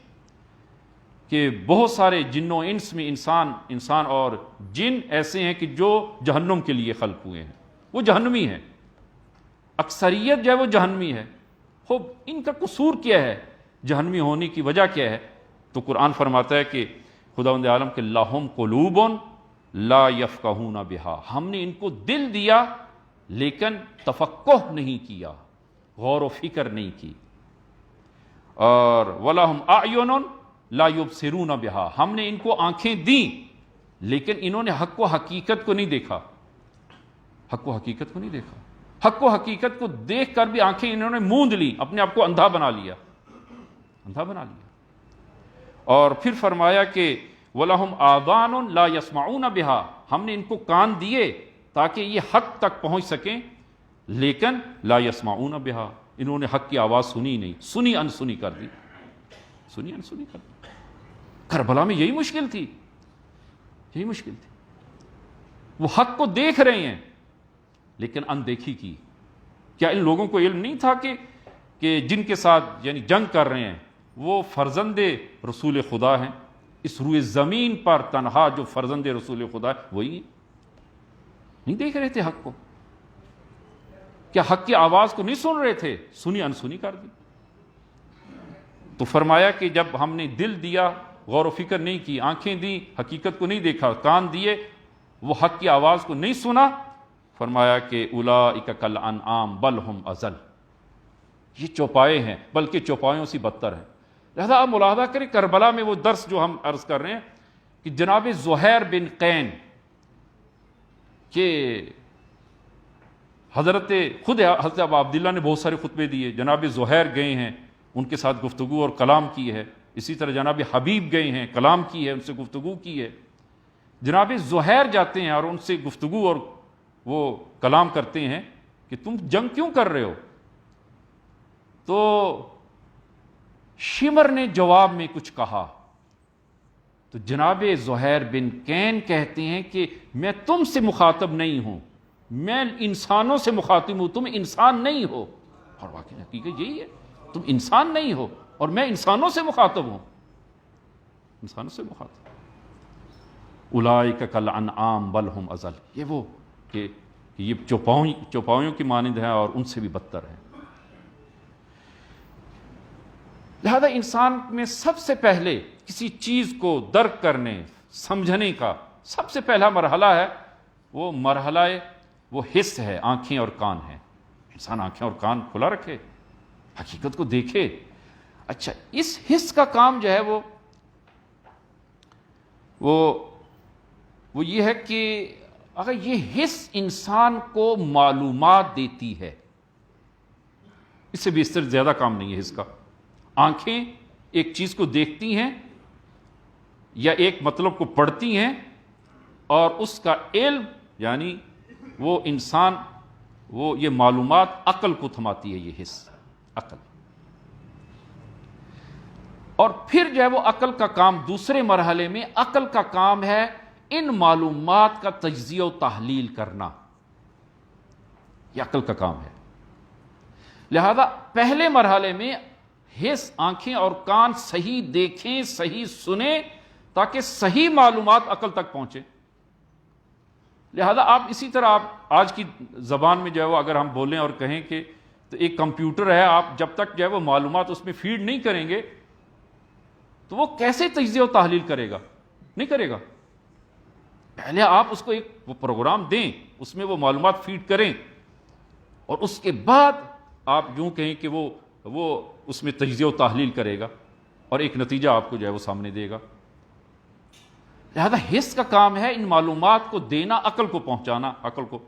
Speaker 1: کہ بہت سارے جن و انس میں انسان اور جن ایسے ہیں کہ جو جہنم کے لیے خلق ہوئے ہیں، وہ جہنمی ہیں، اکثریت جو ہے وہ جہنمی ہے۔ خوب ان کا قصور کیا ہے؟ جہنمی ہونے کی وجہ کیا ہے؟ تو قرآن فرماتا ہے کہ خداوند عالم کے لَهُمْ قُلُوبٌ لَا يَفْقَهُونَ بِهَا، ہم نے ان کو دل دیا لیکن تفقہ نہیں کیا، غور و فکر نہیں کی۔ اور وَلَهُمْ أَعْيُنٌ لَا يُبْصِرُونَ بِهَا، ہم نے ان کو آنکھیں دیں لیکن انہوں نے حق و حقیقت کو نہیں دیکھا، حق و حقیقت کو نہیں دیکھا۔ حق و حقیقت کو دیکھ کر بھی آنکھیں انہوں نے موند لی، اپنے آپ کو اندھا بنا لیا، اندھا بنا لیا۔ اور پھر فرمایا کہ وَلَهُمْ آذَانٌ لَا يَسْمَعُونَ بِهَا، ہم نے ان کو کان دیے تاکہ یہ حق تک پہنچ سکیں، لیکن لا يسمعون بها، انہوں نے حق کی آواز سنی نہیں، سنی انسنی کر دی، سنی انسنی کر دی۔ کربلا میں یہی مشکل تھی، یہی مشکل تھی۔ وہ حق کو دیکھ رہے ہیں لیکن اندیکھی کی۔ کیا ان لوگوں کو علم نہیں تھا کہ جن کے ساتھ یعنی جنگ کر رہے ہیں وہ فرزند رسول خدا ہیں؟ اس روئے زمین پر تنہا جو فرزند رسول خدا ہے وہی ہیں۔ نہیں دیکھ رہے تھے حق کو؟ کیا حق کی آواز کو نہیں سن رہے تھے؟ سنی انسنی کر دی۔ تو فرمایا کہ جب ہم نے دل دیا، غور و فکر نہیں کی، آنکھیں دی، حقیقت کو نہیں دیکھا، کان دیے، وہ حق کی آواز کو نہیں سنا، فرمایا کہ اولئک کالانعام بل ہم اضل، یہ چوپائے ہیں بلکہ چوپایوں سے بدتر ہیں۔ لہذا آپ ملاحظہ کریں کربلا میں وہ درس جو ہم عرض کر رہے ہیں کہ جناب زہیر بن قین کہ خود حضرت ابو عبداللہ نے بہت سارے خطبے دیے، جناب زہیر گئے ہیں، ان کے ساتھ گفتگو اور کلام کی ہے، اسی طرح جناب حبیب گئے ہیں، کلام کی ہے، ان سے گفتگو کی ہے۔ جناب زہیر جاتے ہیں اور ان سے گفتگو اور وہ کلام کرتے ہیں کہ تم جنگ کیوں کر رہے ہو؟ تو شمر نے جواب میں کچھ کہا، تو جناب زہیر بن قین کہتے ہیں کہ میں تم سے مخاطب نہیں ہوں، میں انسانوں سے مخاطب ہوں، تم انسان نہیں ہو۔ اور واقعی حقیقت یہی ہے، تم انسان نہیں ہو اور میں انسانوں سے مخاطب ہوں، انسانوں سے مخاطب۔ اولئک کالانعام بل ہم اضل، یہ وہ کہ یہ چوپایوں کی مانند ہیں اور ان سے بھی بدتر ہیں۔ لہذا انسان میں سب سے پہلے کسی چیز کو درک کرنے سمجھنے کا سب سے پہلا مرحلہ ہے، وہ مرحلہ وہ حس ہے، آنکھیں اور کان ہیں۔ انسان آنکھیں اور کان کھلا رکھے، حقیقت کو دیکھے۔ اچھا، اس حس کا کام جو ہے وہ یہ ہے کہ اگر یہ حس انسان کو معلومات دیتی ہے، اس سے بھی اس طرح زیادہ کام نہیں ہے حس کا۔ آنکھیں ایک چیز کو دیکھتی ہیں یا ایک مطلب کو پڑھتی ہیں اور اس کا علم یعنی وہ انسان وہ یہ معلومات عقل کو تھماتی ہے، یہ حس عقل۔ اور پھر جو ہے وہ عقل کا کام دوسرے مرحلے میں عقل کا کام ہے ان معلومات کا تجزیہ و تحلیل کرنا، یہ عقل کا کام ہے۔ لہذا پہلے مرحلے میں حس، آنکھیں اور کان صحیح دیکھیں، صحیح سنیں تاکہ صحیح معلومات عقل تک پہنچے۔ لہذا آپ اسی طرح آپ آج کی زبان میں جو ہے وہ اگر ہم بولیں اور کہیں کہ تو ایک کمپیوٹر ہے، آپ جب تک جو ہے وہ معلومات اس میں فیڈ نہیں کریں گے تو وہ کیسے تجزیہ و تحلیل کرے گا؟ نہیں کرے گا۔ پہلے آپ اس کو ایک وہ پروگرام دیں، اس میں وہ معلومات فیڈ کریں اور اس کے بعد آپ یوں کہیں کہ وہ اس میں تجزیہ و تحلیل کرے گا اور ایک نتیجہ آپ کو جو ہے وہ سامنے دے گا۔
Speaker 2: لہذا حس کا کام ہے ان معلومات کو دینا، عقل کو پہنچانا، عقل کو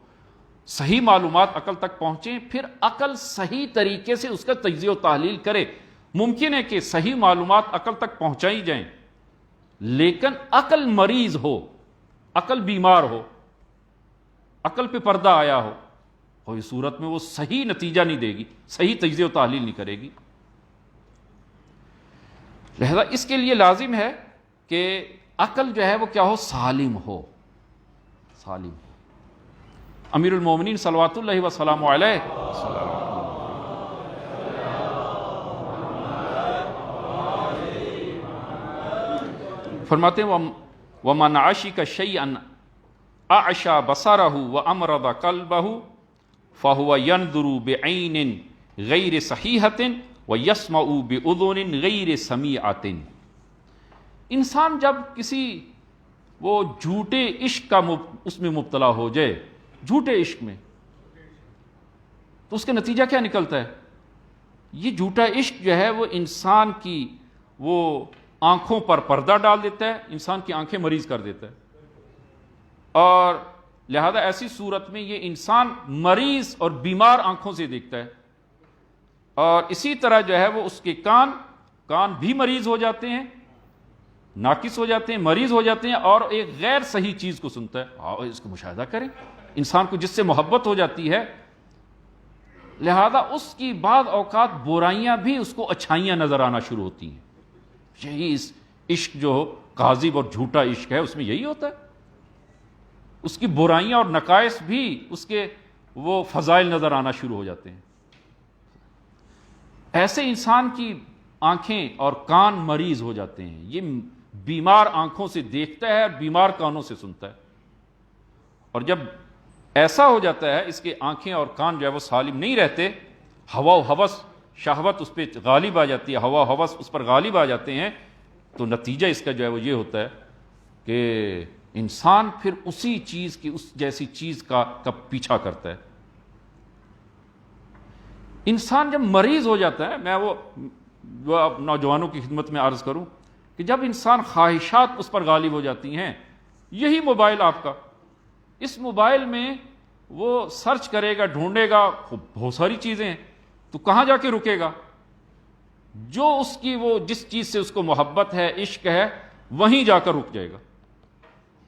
Speaker 2: صحیح معلومات عقل تک پہنچیں، پھر عقل صحیح طریقے سے اس کا تجزیہ و تحلیل کرے۔ ممکن ہے کہ صحیح معلومات عقل تک پہنچائی جائیں لیکن عقل مریض ہو، عقل بیمار ہو، عقل پہ پردہ آیا ہو، اور اس صورت میں وہ صحیح نتیجہ نہیں دے گی، صحیح تجزیہ و تحلیل نہیں کرے گی۔ لہذا اس کے لیے لازم ہے کہ عقل جو ہے وہ کیا ہو، سالم ہو، سالم۔ امیر المومنین صلوات اللہ وسلام علیہ فرماتے ہیں وَمَنْ عَشِقَ شَيْئًا أَعْشَى بَصَرَهُ وَأَمْرَضَ قَلْبَهُ فَهُوَ يَنْظُرُ بِعَيْنٍ غَيْرِ صَحِيحَةٍ وَيَسْمَعُ بِأُذُنٍ غَيْرِ سَمِيعَةٍ۔ انسان جب کسی وہ جھوٹے عشق کا اس میں مبتلا ہو جائے، جھوٹے عشق میں، تو اس کا نتیجہ کیا نکلتا ہے؟ یہ جھوٹا عشق جو ہے وہ انسان کی وہ آنکھوں پر پردہ ڈال دیتا ہے، انسان کی آنکھیں مریض کر دیتا ہے، اور لہذا ایسی صورت میں یہ انسان مریض اور بیمار آنکھوں سے دیکھتا ہے، اور اسی طرح جو ہے وہ اس کے کان بھی مریض ہو جاتے ہیں، ناقص ہو جاتے ہیں، مریض ہو جاتے ہیں، اور ایک غیر صحیح چیز کو سنتا ہے۔ اس کو مشاہدہ کریں، انسان کو جس سے محبت ہو جاتی ہے، لہذا اس کی بعض اوقات برائیاں بھی اس کو اچھائیاں نظر آنا شروع ہوتی ہیں۔ یہی اس عشق جو کاذب اور جھوٹا عشق ہے اس میں یہی ہوتا ہے، اس کی برائیاں اور نقائص بھی اس کے وہ فضائل نظر آنا شروع ہو جاتے ہیں۔ ایسے انسان کی آنکھیں اور کان مریض ہو جاتے ہیں، یہ بیمار آنکھوں سے دیکھتا ہے اور بیمار کانوں سے سنتا ہے، اور جب ایسا ہو جاتا ہے اس کے آنکھیں اور کان جو ہے وہ سالم نہیں رہتے، ہوا و ہوس، شہوت اس پہ غالب آ جاتی ہے، ہوا و ہوس اس پر غالب آ جاتے ہیں، تو نتیجہ اس کا جو ہے وہ یہ ہوتا ہے کہ انسان پھر اسی چیز کی، اس جیسی چیز کا پیچھا کرتا ہے۔ انسان جب مریض ہو جاتا ہے، میں وہ نوجوانوں کی خدمت میں عرض کروں کہ جب انسان خواہشات اس پر غالب ہو جاتی ہیں، یہی موبائل آپ کا، اس موبائل میں وہ سرچ کرے گا، ڈھونڈے گا، بہت ساری چیزیں ہیں، تو کہاں جا کے رکے گا؟ جو اس کی وہ جس چیز سے اس کو محبت ہے، عشق ہے، وہیں جا کر رک جائے گا۔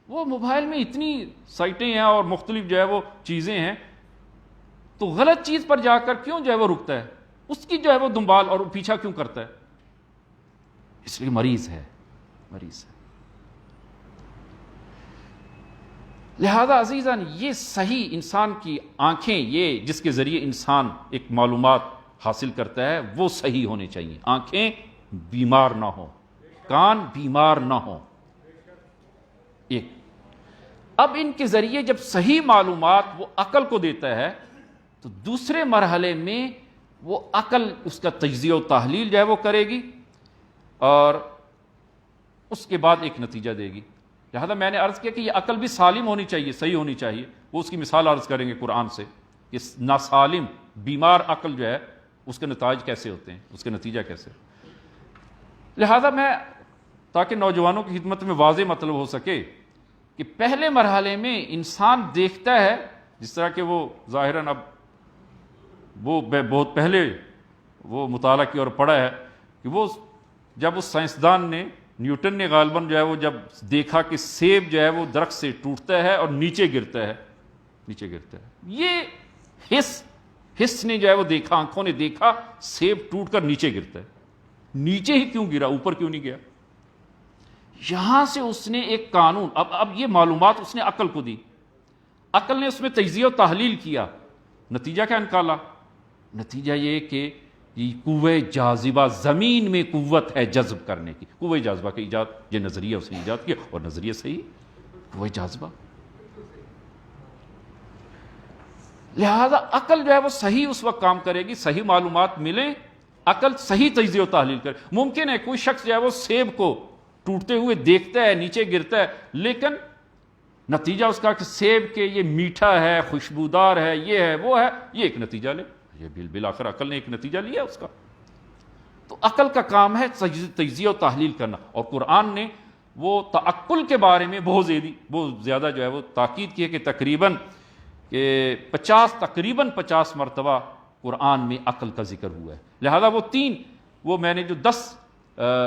Speaker 2: وہ موبائل میں اتنی سائٹیں ہیں اور مختلف جو ہے وہ چیزیں ہیں، تو غلط چیز پر جا کر کیوں جو ہے وہ رکتا ہے؟ اس کی جو ہے وہ دنبال اور پیچھا کیوں کرتا ہے؟ اس لیے مریض ہے، مریض ہے۔ لہذا عزیزان، یہ صحیح انسان کی آنکھیں، یہ جس کے ذریعے انسان ایک معلومات حاصل کرتا ہے، وہ صحیح ہونے چاہیے۔ آنکھیں بیمار نہ ہوں، کان بیمار نہ ہوں۔ ایک اب ان کے ذریعے جب صحیح معلومات وہ عقل کو دیتا ہے، تو دوسرے مرحلے میں وہ عقل اس کا تجزیہ و تحلیل جو ہے وہ کرے گی، اور اس کے بعد ایک نتیجہ دے گی۔ لہذا میں نے عرض کیا کہ یہ عقل بھی سالم ہونی چاہیے، صحیح ہونی چاہیے۔ وہ اس کی مثال عرض کریں گے قرآن سے کہ ناسالم، بیمار عقل جو ہے اس کے نتائج کیسے ہوتے ہیں، اس کے نتیجہ کیسے۔ لہذا میں تاکہ نوجوانوں کی خدمت میں واضح مطلب ہو سکے کہ پہلے مرحلے میں انسان دیکھتا ہے، جس طرح کہ وہ ظاہراً اب وہ بہت پہلے وہ مطالعہ کی اور پڑھا ہے کہ وہ جب اس سائنسدان نے، نیوٹن نے غالباً جو ہے وہ جب دیکھا کہ سیب جو ہے وہ درخت سے ٹوٹتا ہے اور نیچے گرتا ہے، نیچے گرتا ہے، یہ حس نے جو ہے وہ دیکھا، آنکھوں نے دیکھا سیب ٹوٹ کر نیچے گرتا ہے۔ نیچے ہی کیوں گرا، اوپر کیوں نہیں گیا؟ یہاں سے اس نے ایک قانون، اب یہ معلومات اس نے عقل کو دی، عقل نے اس میں تجزیہ و تحلیل کیا، نتیجہ کیا نکالا؟ نتیجہ یہ کہ قوہ جاذبہ، زمین میں قوت ہے جذب کرنے کی، قوہ جاذبہ کا ایجاد، یہ نظریہ اس نے ایجاد کیا، اور نظریہ صحیح، قوہ جاذبہ۔ لہذا عقل جو ہے وہ صحیح اس وقت کام کرے گی، صحیح معلومات ملیں، عقل صحیح تجزیہ و تحلیل کرے۔ ممکن ہے کوئی شخص جو ہے وہ سیب کو ٹوٹتے ہوئے دیکھتا ہے، نیچے گرتا ہے، لیکن نتیجہ اس کا کہ سیب کے یہ میٹھا ہے، خوشبودار ہے، یہ ہے، وہ ہے، یہ ایک نتیجہ لے، یہ بالآخر عقل نے ایک نتیجہ لیا اس کا۔ تو عقل کا کام ہے تجزیہ و تحلیل کرنا، اور قرآن نے وہ تعقل کے بارے میں بہت زیادہ جو ہے وہ تاکید کی ہے کہ تقریباً 50 مرتبہ قرآن میں عقل کا ذکر ہوا ہے. لہذا وہ میں نے جو 10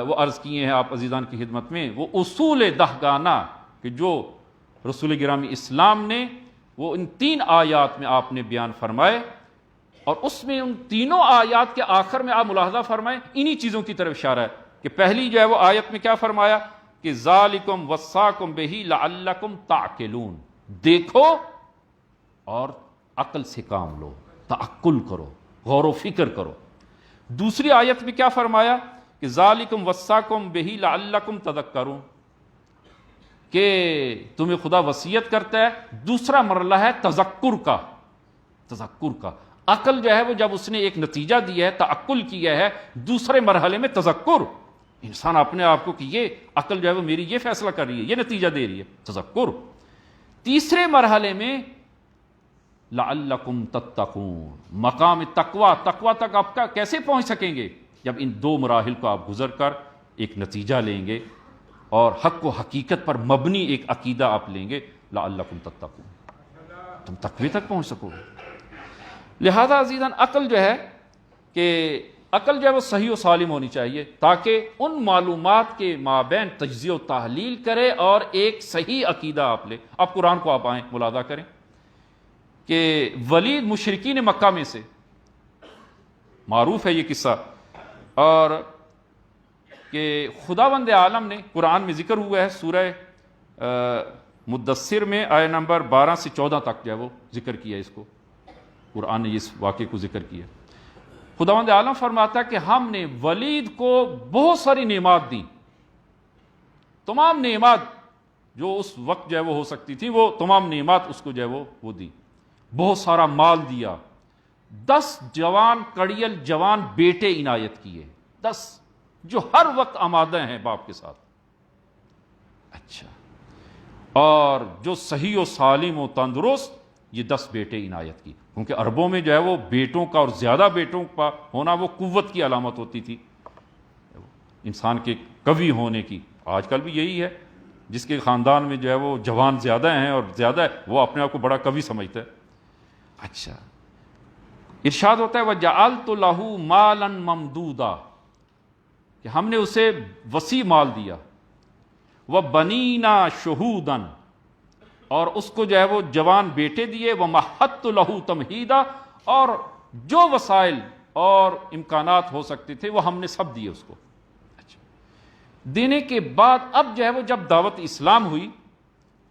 Speaker 2: وہ عرض کیے ہیں آپ عزیزان کی خدمت میں، وہ اصول دہگانہ کہ جو رسول گرامی اسلام نے وہ ان 3 آیات میں آپ نے بیان فرمائے، اور اس میں ان تینوں آیات کے آخر میں آپ ملاحظہ فرمائیں انہی چیزوں کی طرف اشارہ ہے کہ پہلی جو ہے وہ آیت میں کیا فرمایا کہ ذالکم وصاکم بہی لعلکم تعقلون، دیکھو اور عقل سے کام لو، تعقل کرو، غور و فکر کرو. دوسری آیت میں کیا فرمایا کہ ذالکم وصاکم بہی لعلکم تذکرون، کہ تمہیں خدا وصیت کرتا ہے. دوسرا مرحلہ ہے تذکر کا. عقل جو ہے وہ جب اس نے ایک نتیجہ دیا ہے، تعقل کیا ہے، دوسرے مرحلے میں تذکر، انسان اپنے آپ کو کہ یہ عقل جو ہے وہ میری یہ فیصلہ کر رہی ہے، یہ نتیجہ دے رہی ہے، تذکر. تیسرے مرحلے میں لعلکم تتقون، مقام تقوی تک آپ کا کیسے پہنچ سکیں گے جب ان 2 مراحل کو آپ گزر کر ایک نتیجہ لیں گے اور حق و حقیقت پر مبنی ایک عقیدہ آپ لیں گے، لعلکم تتقون، تم تقوی تک پہنچ سکو گے. لہذا عزیزان عقل جو ہے وہ صحیح و سالم ہونی چاہیے تاکہ ان معلومات کے مابین تجزیہ و تحلیل کرے اور ایک صحیح عقیدہ آپ لے. اب قرآن کو آپ آئیں ملاحظہ کریں کہ ولید مشرکین مکہ میں سے، معروف ہے یہ قصہ، اور کہ خداوند عالم نے قرآن میں ذکر ہوا ہے سورہ مدثر میں آیہ نمبر 12 سے 14 تک جو ہے وہ ذکر کیا ہے، اس کو قرآن نے اس واقعے کو ذکر کیا. خداوند عالم فرماتا ہے کہ ہم نے ولید کو بہت ساری نعمات دی، تمام نعمات جو اس وقت جو ہے وہ ہو سکتی تھی، وہ تمام نعمات اس کو جو ہے وہ دی. بہت سارا مال دیا، 10 کڑیل جوان بیٹے عنایت کیے، 10 جو ہر وقت آمادہ ہیں باپ کے ساتھ. اچھا، اور جو صحیح و سالم و تندرست، یہ 10 بیٹے عنایت کی، کیونکہ عربوں میں جو ہے وہ بیٹوں کا اور زیادہ بیٹوں کا ہونا وہ قوت کی علامت ہوتی تھی، انسان کے قوی ہونے کی. آج کل بھی یہی ہے، جس کے خاندان میں جو ہے وہ جوان زیادہ ہیں اور زیادہ ہے، وہ اپنے آپ کو بڑا قوی سمجھتا ہے. اچھا، ارشاد ہوتا ہے وَجَعَلْتُ لَهُ مَالًا مَمْدُودًا، کہ ہم نے اسے وسیع مال دیا. وَبَنِينَا شُهُودًا، اور اس کو جو ہے وہ جوان بیٹے دیے. وَمَحَّدْتُ لَهُ تَمْهِيدًا، اور جو وسائل اور امکانات ہو سکتے تھے وہ ہم نے سب دیے اس کو. اچھا، دینے کے بعد اب جو ہے وہ جب دعوت اسلام ہوئی،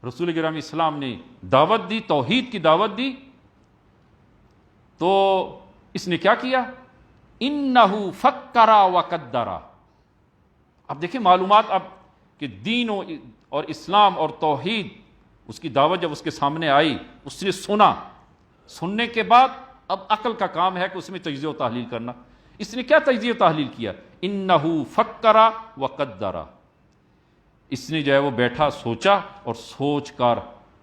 Speaker 2: رسول گرامی اسلام نے دعوت دی، توحید کی دعوت دی، تو اس نے کیا کیا؟ اِنَّهُ فَكَّرَ وَقَدَّرَ. اب دیکھیں معلومات، اب کہ دین اور اسلام اور توحید، اس کی دعوت جب اس کے سامنے آئی، اس نے سننے کے بعد اب عقل کا کام ہے کہ اس میں تجزیہ و تحلیل کرنا. اس نے کیا تجزیہ و تحلیل کیا؟ اِنَّهُ فَكَّرَ وَقَدَّرَ. اس نے جو ہے وہ بیٹھا، سوچا، اور سوچ کر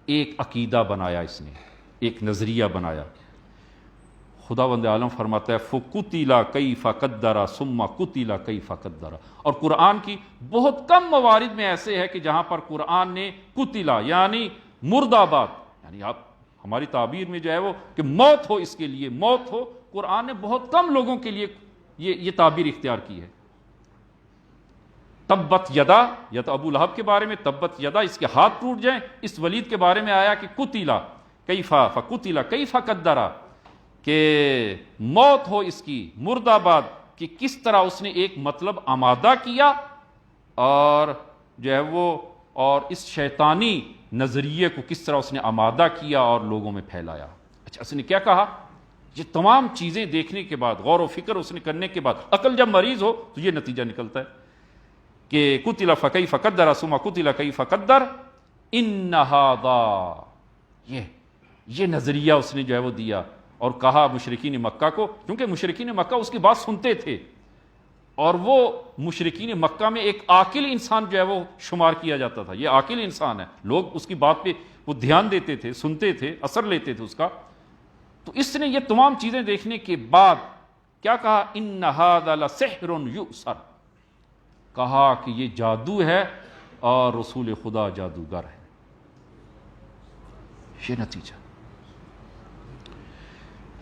Speaker 2: ایک عقیدہ بنایا، اس نے ایک نظریہ بنایا. خداوند عالم فرماتا ہے فَقُتِلَ كَيْفَ قَدَّرَ ثُمَّ قُتِلَ كَيْفَ قَدَّرَ. اور قرآن کی بہت کم موارد میں ایسے ہے کہ جہاں پر قرآن نے قتلا یعنی مرد آباد، یعنی آپ ہماری تعبیر میں جو ہے وہ کہ موت ہو، اس کے لیے موت ہو، قرآن نے بہت کم لوگوں کے لیے یہ تعبیر اختیار کی ہے. تبت یدا، یا تو ابو لہب کے بارے میں تبت یدا، اس کے ہاتھ ٹوٹ جائیں. اس ولید کے بارے میں آیا کہ قتلا کیف فقتل کیف قدر، کہ موت ہو اس کی، مرد آباد، کہ کس طرح اس نے ایک مطلب آمادہ کیا اور جو ہے وہ، اور اس شیطانی نظریے کو کس طرح اس نے آمادہ کیا اور لوگوں میں پھیلایا. اچھا، اس نے کیا کہا؟ یہ تمام چیزیں دیکھنے کے بعد، غور و فکر اس نے کرنے کے بعد، عقل جب مریض ہو تو یہ نتیجہ نکلتا ہے کہ قتل فکیف قدر ثم قتل کیف قدر ان ھذا، یہ نظریہ اس نے جو ہے وہ دیا. اور کہا مشرکین مکہ کو، کیونکہ مشرکین مکہ اس کی بات سنتے تھے، اور وہ مشرکین مکہ میں ایک عاقل انسان جو ہے وہ شمار کیا جاتا تھا. یہ عاقل انسان ہے، لوگ اس کی بات پہ وہ دھیان دیتے تھے، سنتے تھے، اثر لیتے تھے اس کا. تو اس نے یہ تمام چیزیں دیکھنے کے بعد کیا کہا؟ ان ھذا لسحر یؤثر، کہا کہ یہ جادو ہے اور رسول خدا جادوگر ہے. یہ نتیجہ.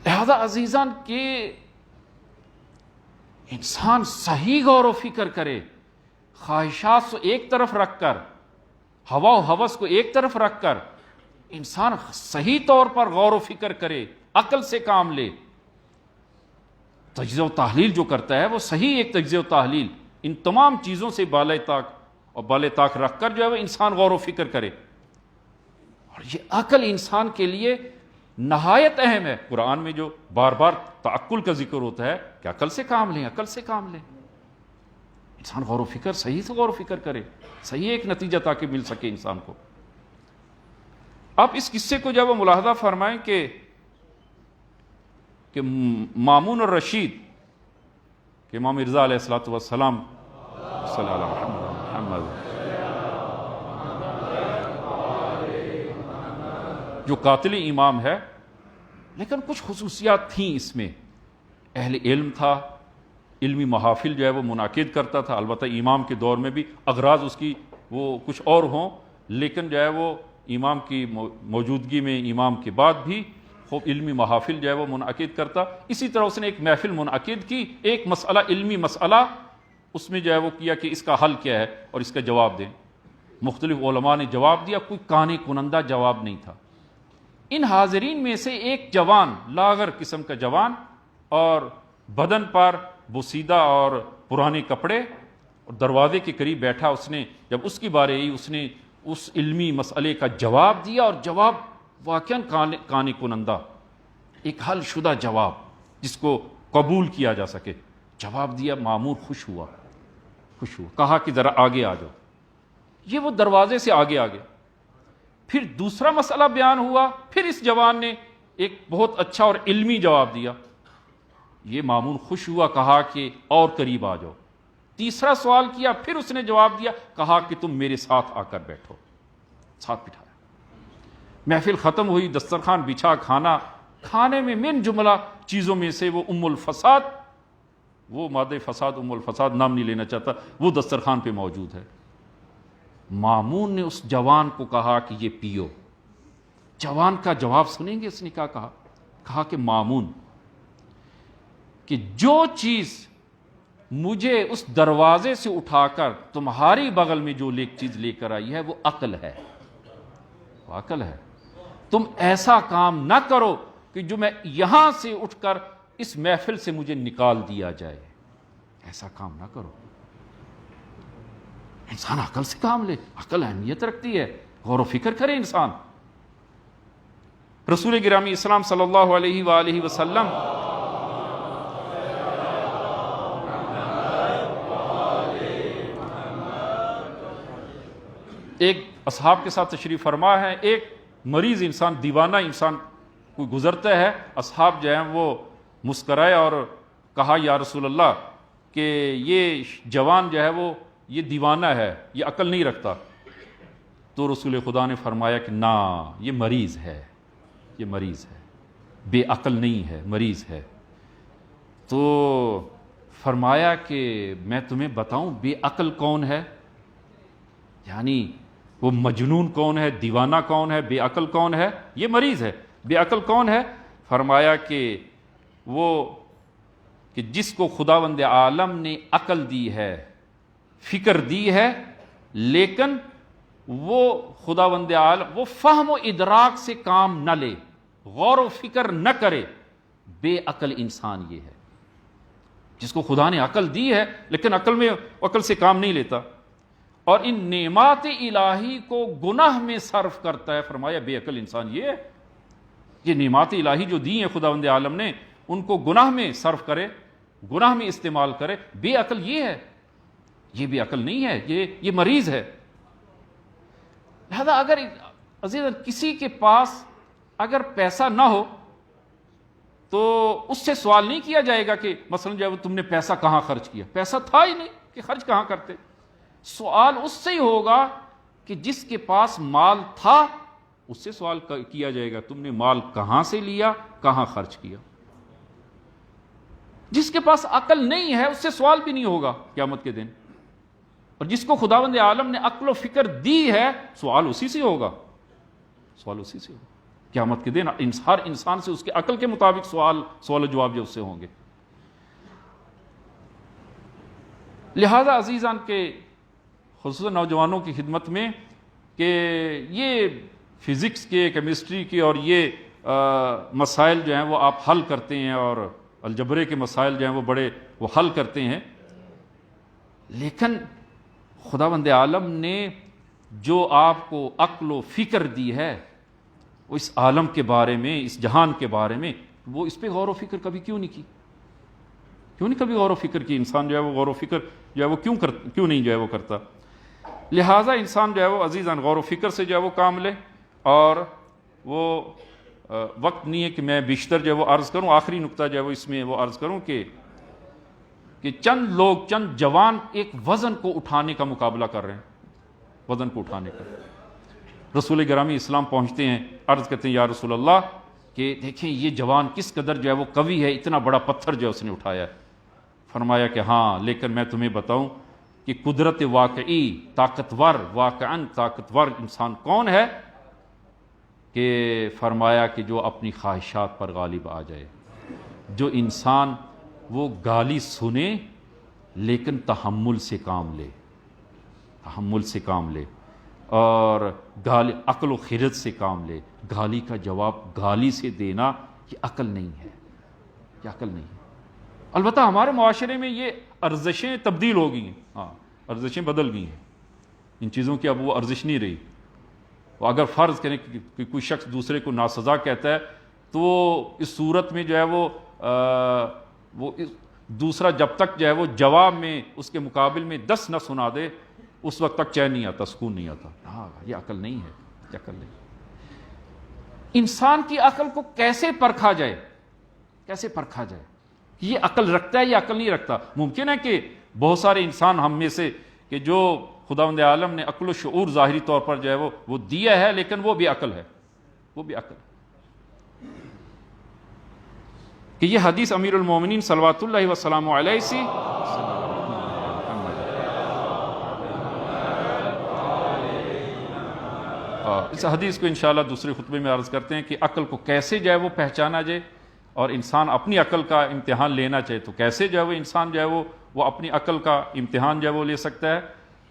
Speaker 2: لہذا عزیزان کہ انسان صحیح غور و فکر کرے، خواہشات کو ایک طرف رکھ کر، ہوا و ہوس کو ایک طرف رکھ کر انسان صحیح طور پر غور و فکر کرے، عقل سے کام لے. تجزیہ و تحلیل جو کرتا ہے وہ صحیح ایک تجزیہ و تحلیل ان تمام چیزوں سے بالائے طاق رکھ کر جو ہے وہ انسان غور و فکر کرے. اور یہ عقل انسان کے لیے نہایت اہم ہے. قرآن میں جو بار بار تعقل کا ذکر ہوتا ہے کہ عقل سے کام لیں، عقل سے کام لیں. انسان غور و فکر صحیح سے غور و فکر کرے، صحیح ایک نتیجہ تاکہ مل سکے انسان کو. آپ اس قصے کو جب وہ ملاحظہ فرمائیں کہ مامون الرشید کہ امام مرزا علیہ الصلوۃ والسلام صلی اللہ علیہ محمد جو قاتل امام ہے، لیکن کچھ خصوصیات تھیں اس میں. اہل علم تھا، علمی محافل جو ہے وہ منعقد کرتا تھا. البتہ امام کے دور میں بھی اغراض اس کی وہ کچھ اور ہوں، لیکن جو ہے وہ امام کی موجودگی میں امام کے بعد بھی خوب علمی محافل جو ہے وہ منعقد کرتا. اسی طرح اس نے ایک محفل منعقد کی، ایک مسئلہ علمی مسئلہ اس میں جو ہے وہ کیا کہ اس کا حل کیا ہے اور اس کا جواب دیں. مختلف علماء نے جواب دیا، کوئی قانع کنندہ جواب نہیں تھا. ان حاضرین میں سے ایک جوان، لاغر قسم کا جوان، اور بدن پر بوسیدہ اور پرانے کپڑے، اور دروازے کے قریب بیٹھا. اس نے جب اس کی باری آئی اس نے اس علمی مسئلے کا جواب دیا، اور جواب واقعاً قانع کنندہ، ایک حل شدہ جواب جس کو قبول کیا جا سکے. جواب دیا، مامور خوش ہوا، کہا کہ ذرا آگے آ جاؤ. یہ وہ دروازے سے آگے آگے. پھر دوسرا مسئلہ بیان ہوا، پھر اس جوان نے ایک بہت اچھا اور علمی جواب دیا. یہ مامون خوش ہوا، کہا کہ اور قریب آ جاؤ. تیسرا سوال کیا، پھر اس نے جواب دیا، کہا کہ تم میرے ساتھ آ کر بیٹھو. ساتھ بٹھایا. محفل ختم ہوئی، دسترخوان بچھا، کھانے میں من جملہ چیزوں میں سے وہ ام الفساد، وہ مادہ فساد، ام الفساد نام نہیں لینا چاہتا، وہ دسترخوان پہ موجود ہے. مامون نے اس جوان کو کہا کہ یہ پیو. جوان کا جواب سنیں گے اس نے کیا کہا؟ کہا کہ مامون، کہ جو چیز مجھے اس دروازے سے اٹھا کر تمہاری بغل میں جو چیز لے کر آئی ہے وہ عقل ہے، وہ عقل ہے. تم ایسا کام نہ کرو کہ جو میں یہاں سے اٹھ کر اس محفل سے مجھے نکال دیا جائے. ایسا کام نہ کرو. انسان عقل سے کام لے، عقل اہمیت رکھتی ہے، غور و فکر کرے انسان. رسول گرامی اسلام صلی اللہ علیہ وآلہ وسلم ایک اصحاب کے ساتھ تشریف فرما ہے. ایک مریض انسان، دیوانہ انسان کوئی گزرتا ہے. اصحاب جو ہیں وہ مسکرائے اور کہا یا رسول اللہ کہ یہ جوان جو ہے وہ یہ دیوانہ ہے، یہ عقل نہیں رکھتا. تو رسول خدا نے فرمایا کہ نہ، یہ مریض ہے، یہ مریض ہے، بے عقل نہیں ہے، مریض ہے. تو فرمایا کہ میں تمہیں بتاؤں بے عقل کون ہے، یعنی وہ مجنون کون ہے، دیوانہ کون ہے، بے عقل کون ہے؟ یہ مریض ہے. بے عقل کون ہے؟ فرمایا کہ وہ کہ جس کو خداوند عالم نے عقل دی ہے، فکر دی ہے، لیکن وہ خداوند عالم وہ فہم و ادراک سے کام نہ لے، غور و فکر نہ کرے. بے عقل انسان یہ ہے جس کو خدا نے عقل دی ہے لیکن عقل سے کام نہیں لیتا اور ان نعمات الہی کو گناہ میں صرف کرتا ہے. فرمایا بے عقل انسان یہ ہے، یہ نعمات الہی جو دی ہیں خداوند عالم نے ان کو گناہ میں صرف کرے، گناہ میں استعمال کرے. بے عقل یہ ہے، یہ بے عقل نہیں ہے، یہ مریض ہے. لہذا اگر عزیز کسی کے پاس اگر پیسہ نہ ہو تو اس سے سوال نہیں کیا جائے گا کہ مثلا جو ہے تم نے پیسہ کہاں خرچ کیا. پیسہ تھا ہی نہیں کہ خرچ کہاں کرتے. سوال اس سے ہی ہوگا کہ جس کے پاس مال تھا اس سے سوال کیا جائے گا تم نے مال کہاں سے لیا، کہاں خرچ کیا. جس کے پاس عقل نہیں ہے اس سے سوال بھی نہیں ہوگا قیامت کے دن. اور جس کو خداوند عالم نے عقل و فکر دی ہے، سوال اسی سے ہوگا، سوال اسی سے ہوگا قیامت کے دن۔ ہر انسان سے اس کے عقل کے مطابق سوال و جواب جو اس سے ہوں گے۔ لہذا عزیزان کے خصوصاً نوجوانوں کی خدمت میں کہ یہ فزکس کے، کیمسٹری کے اور یہ مسائل جو ہیں وہ آپ حل کرتے ہیں، اور الجبرے کے مسائل جو ہیں وہ بڑے وہ حل کرتے ہیں، لیکن خداوند عالم نے جو آپ کو عقل و فکر دی ہے وہ اس عالم کے بارے میں، اس جہان کے بارے میں، وہ اس پہ غور و فکر کبھی کیوں نہیں کی؟ کیوں نہیں کبھی غور و فکر کی؟ انسان جو ہے وہ غور و فکر جو ہے وہ کیوں نہیں جو ہے وہ کرتا؟ لہٰذا انسان جو ہے وہ عزیزان غور و فکر سے جو ہے وہ کام لے، اور وہ وقت نہیں ہے کہ میں بیشتر جو ہے وہ عرض کروں۔ آخری نقطہ جو ہے وہ اس میں وہ عرض کروں کہ چند لوگ، چند جوان ایک وزن کو اٹھانے کا مقابلہ کر رہے ہیں، وزن کو اٹھانے کا۔ رسول گرامی اسلام پہنچتے ہیں، عرض کرتے ہیں یا رسول اللہ کہ دیکھیں یہ جوان کس قدر جو ہے وہ قوی ہے، اتنا بڑا پتھر جو ہے اس نے اٹھایا ہے۔ فرمایا کہ ہاں، لیکن میں تمہیں بتاؤں کہ قدرت واقعی واقعاً طاقتور انسان کون ہے؟ کہ فرمایا کہ جو اپنی خواہشات پر غالب آ جائے، جو انسان وہ گالی سنے لیکن تحمل سے کام لے، تحمل سے کام لے، اور گالی عقل و خرد سے کام لے۔ گالی کا جواب گالی سے دینا یہ عقل نہیں ہے، یہ عقل نہیں ہے۔ البتہ ہمارے معاشرے میں یہ ارزشیں تبدیل ہو گئی ہیں، ہاں ارزشیں بدل گئی ہیں، ان چیزوں کی اب وہ ارزش نہیں رہی۔ اگر فرض کریں کہ کوئی شخص دوسرے کو ناسزا کہتا ہے تو اس صورت میں جو ہے وہ دوسرا جب تک جو ہے وہ جواب میں اس کے مقابل میں 10 نہ سنا دے، اس وقت تک چین نہیں آتا، سکون نہیں آتا۔ ہاں یہ عقل نہیں ہے، یہ عقل نہیں۔ انسان کی عقل کو کیسے پرکھا جائے؟ کیسے پرکھا جائے؟ یہ عقل رکھتا ہے یا عقل نہیں رکھتا؟ ممکن ہے کہ بہت سارے انسان ہم میں سے کہ جو خداوند عالم نے عقل و شعور ظاہری طور پر جو ہے وہ دیا ہے، لیکن وہ بھی عقل ہے، وہ بھی عقل ہے۔ کہ یہ حدیث امیر المومنین صلوات اللہ وسلام علیہ سے اس حدیث کو انشاءاللہ دوسرے خطبے میں عرض کرتے ہیں کہ عقل کو کیسے جو ہے وہ پہچانا جائے، اور انسان اپنی عقل کا امتحان لینا چاہے تو کیسے جو ہے وہ انسان جو ہے وہ اپنی عقل کا امتحان جو ہے وہ لے سکتا ہے،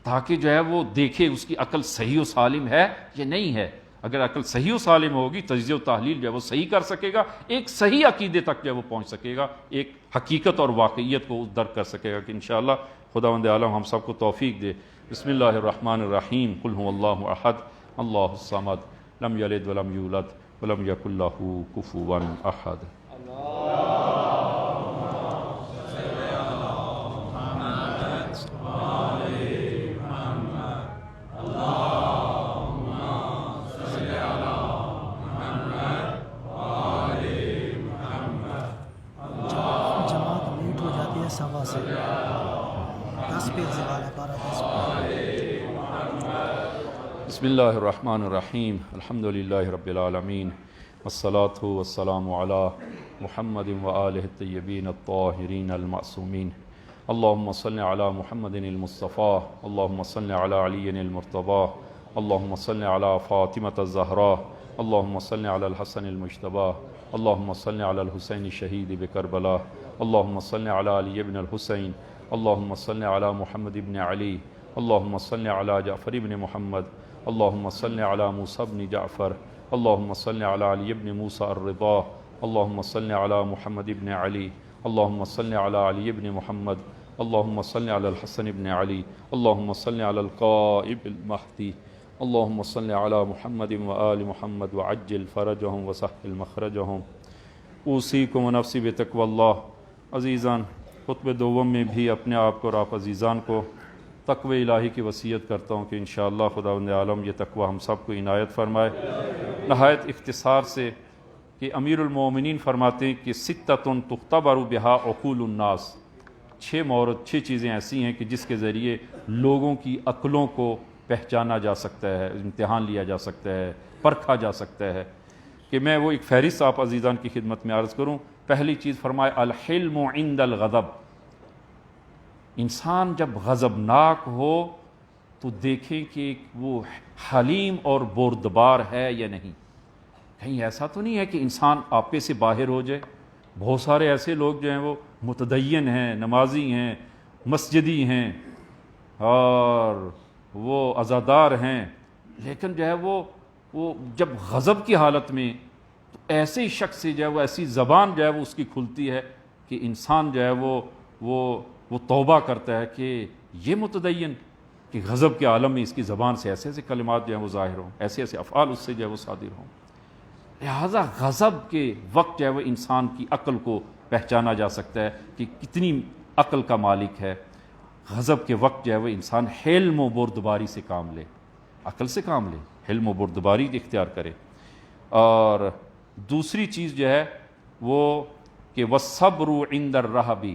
Speaker 2: تاکہ جو ہے وہ دیکھے اس کی عقل صحیح و سالم ہے یا نہیں ہے۔ اگر عقل صحیح و سالم ہوگی، تجزیہ و تحلیل جو ہے وہ صحیح کر سکے گا، ایک صحیح عقیدے تک جو ہے وہ پہنچ سکے گا، ایک حقیقت اور واقعیت کو درک کر سکے گا۔ کہ انشاءاللہ خداوند عالم ہم سب کو توفیق دے۔ بسم اللہ الرحمن الرحیم۔ قل هو اللہ احد اللہ الصمد لم یلد ولم یولد ولم یکن لہ کفوا احد۔ بسم اللہ الرحمن الرحیم۔ الحمد للہ رب العالمین، والصلاة والسلام علی محمد وآلہ الطیبین الطاہرین المعصومین۔ اللہم صل علی محمد المصطفیٰ، اللہم صل علی علی المرتضیٰ، اللہم صل علی فاطمة الزہراء، اللہم صل علی الحسن المجتبیٰ، اللہم صل علی الحسین شہید بکربلا، اللہم صل علی علی ابن الحسین، اللہم صل علی محمد ابن علی، اللہم صل علی جعفر ابن محمد، اللہم صل علی موسیٰ بن جعفر، اللہم صل علی علی ابن موسیٰ الرضا، اللہم صل علی محمد ابن علی، اللہم صل علی علی ابن محمد، اللہم صل علی الحسن ابن علی، اللہم صل علی القائم المہدی، اللہم صل علی محمد وآل محمد وعجل فرجہم وسہل مخرجہم۔ اوصیکم ونفسی بتقوی اللہ۔ عزیزان، خطبہ دوم میں بھی اپنے آپ کو اور آپ عزیزان کو تقوی الہی کی وصیت کرتا ہوں کہ انشاءاللہ خداوند عالم یہ تقوی ہم سب کو عنایت فرمائے۔ نہایت اختصار سے کہ امیر المومنین فرماتے ہیں کہ ستۃ تختبر بہا عقول الناس، 6 چیزیں ایسی ہیں کہ جس کے ذریعے لوگوں کی عقلوں کو پہچانا جا سکتا ہے، امتحان لیا جا سکتا ہے، پرکھا جا سکتا ہے۔ کہ میں وہ ایک فہرست آپ عزیزان کی خدمت میں عرض کروں۔ پہلی چیز فرمائے الحلم عند الغضب، انسان جب غضبناک ہو تو دیکھیں کہ وہ حلیم اور بردبار ہے یا نہیں. کہیں ایسا تو نہیں ہے کہ انسان آپے سے باہر ہو جائے. بہت سارے ایسے لوگ جو ہیں وہ متدین ہیں، نمازی ہیں، مسجدی ہیں اور وہ عزادار ہیں، لیکن جو ہے وہ جب غضب کی حالت میں تو ایسے شخص سے جو ہے وہ ایسی زبان جو ہے وہ اس کی کھلتی ہے کہ انسان جو ہے وہ توبہ کرتا ہے کہ یہ متدین کہ غضب کے عالم میں اس کی زبان سے ایسے ایسے کلمات جو ہیں وہ ظاہر ہوں، ایسے ایسے افعال اس سے جو ہے وہ صادر ہوں. لہذا غضب کے وقت جو ہے وہ انسان کی عقل کو پہچانا جا سکتا ہے کہ کتنی عقل کا مالک ہے. غضب کے وقت جو ہے وہ انسان حلم و بردباری سے کام لے، عقل سے کام لے، حلم و بردباری اختیار کرے. اور دوسری چیز جو ہے وہ کہ والصبر عند الرہب،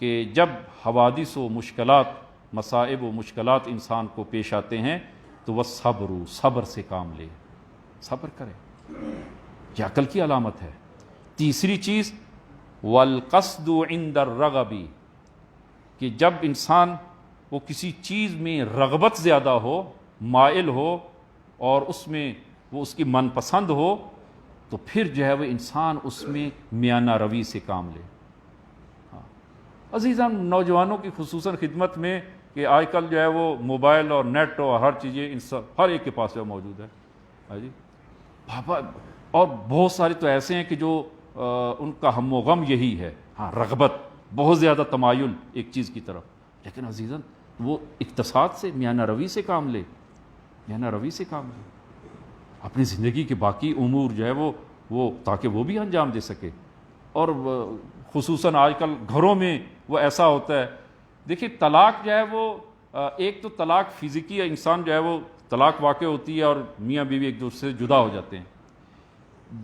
Speaker 2: کہ جب حوادث و مشکلات، مصائب و مشکلات انسان کو پیش آتے ہیں تو والصبر، صبر سے کام لے، صبر کرے. یہ عقل کی علامت ہے. تیسری چیز والقصد عند الرغب، کہ جب انسان وہ کسی چیز میں رغبت زیادہ ہو، مائل ہو اور اس میں وہ اس کی من پسند ہو تو پھر جو ہے وہ انسان اس میں میانہ روی سے کام لے. عزیزان، نوجوانوں کی خصوصاً خدمت میں کہ آج کل جو ہے وہ موبائل اور نیٹ اور ہر چیزیں ہر ایک کے پاس جو موجود ہے جی بابا. اور بہت سارے تو ایسے ہیں کہ جو ان کا ہم و غم یہی ہے، ہاں رغبت، بہت زیادہ تمایل ایک چیز کی طرف. لیکن عزیزاً وہ اقتصاد سے، میانہ روی سے کام لے، میانہ روی سے کام لے اپنی زندگی کے باقی امور جو ہے وہ تاکہ وہ بھی انجام دے سکے. اور خصوصاً آج کل گھروں میں وہ ایسا ہوتا ہے. دیکھیے طلاق جو ہے وہ ایک تو طلاق فزیکی ہے، انسان جو ہے وہ طلاق واقع ہوتی ہے اور میاں بیوی ایک دوسرے سے جدا ہو جاتے ہیں.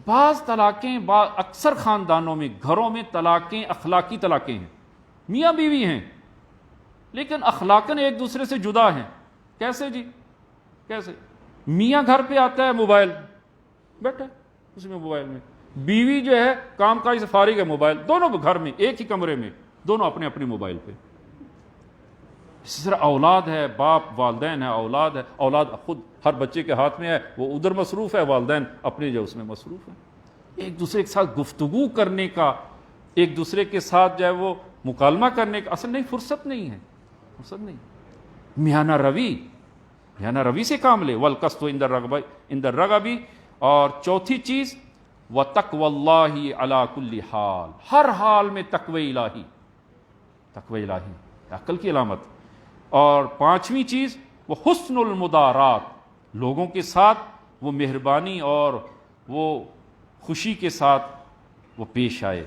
Speaker 2: بعض طلاقیں اکثر خاندانوں میں، گھروں میں طلاقیں اخلاقی طلاقیں ہیں، میاں بیوی ہیں لیکن اخلاقاً ایک دوسرے سے جدا ہیں. کیسے جی؟ کیسے؟ میاں گھر پہ آتا ہے، موبائل بیٹھا اس میں، موبائل میں. بیوی جو ہے کام کاج سے فارغ ہے، موبائل. دونوں گھر میں ایک ہی کمرے میں، دونوں اپنے اپنے موبائل پہ. اسی طرح اولاد ہے، باپ والدین ہے، اولاد ہے، اولاد خود ہر بچے کے ہاتھ میں ہے، وہ ادھر مصروف ہے، والدین اپنے جو اس میں مصروف ہیں. ایک دوسرے کے ساتھ گفتگو کرنے کا، ایک دوسرے کے ساتھ جو ہے وہ مکالمہ کرنے کا اصل نہیں، فرصت نہیں ہے، فرصت نہیں. میانہ روی سے کام لے. والقصد عند الرغب. اور چوتھی چیز وتقوی اللہ علی کل حال، ہر حال میں تقوی الہی، تقوی الہی عقل کی علامت. اور پانچویں چیز وہ حسن المدارات، لوگوں کے ساتھ وہ مہربانی اور وہ خوشی کے ساتھ وہ پیش آئے،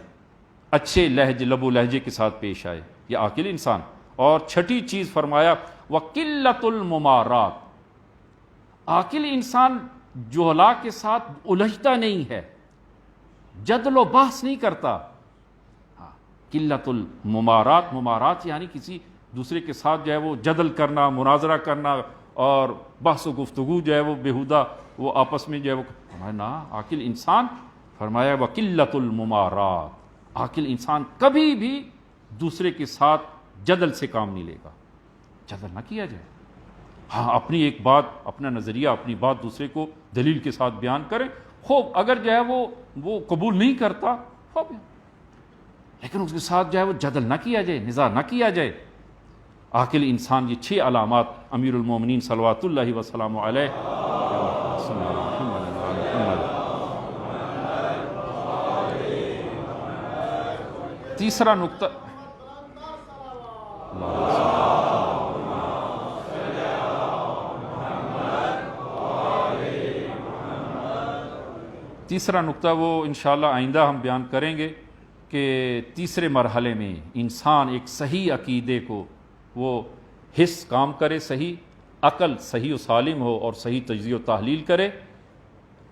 Speaker 2: اچھے لب و لہجے کے ساتھ پیش آئے، یہ عاقل انسان. اور چھٹی چیز فرمایا وقلۃ الممارات، عاقل انسان جہلا کے ساتھ الجھتا نہیں ہے، جدل و بحث نہیں کرتا. قلت الممارات، ممارات یعنی کسی دوسرے کے ساتھ جو ہے وہ جدل کرنا، مناظرہ کرنا اور بحث و گفتگو جو ہے وہ بیہودہ وہ آپس میں جو ہے وہ فرمایا نا. عاقل انسان فرمایا وقلت الممارات، عاقل انسان کبھی بھی دوسرے کے ساتھ جدل سے کام نہیں لے گا، جدل نہ کیا جائے. ہاں اپنی ایک بات، اپنا نظریہ، اپنی بات دوسرے کو دلیل کے ساتھ بیان کریں. خوب اگر جو ہے وہ قبول نہیں کرتا خوب، لیکن اس کے ساتھ جو ہے وہ جدل نہ کیا جائے، نزاع نہ کیا جائے. عاقل انسان یہ 6 علامات امیر المومنین صلوات اللہ وسلام علیہ. تیسرا نقطہ، تیسرا نقطہ وہ انشاءاللہ آئندہ ہم بیان کریں گے کہ تیسرے مرحلے میں انسان ایک صحیح عقیدے کو وہ حس کام کرے، صحیح عقل صحیح و سالم ہو اور صحیح تجزیہ و تحلیل کرے.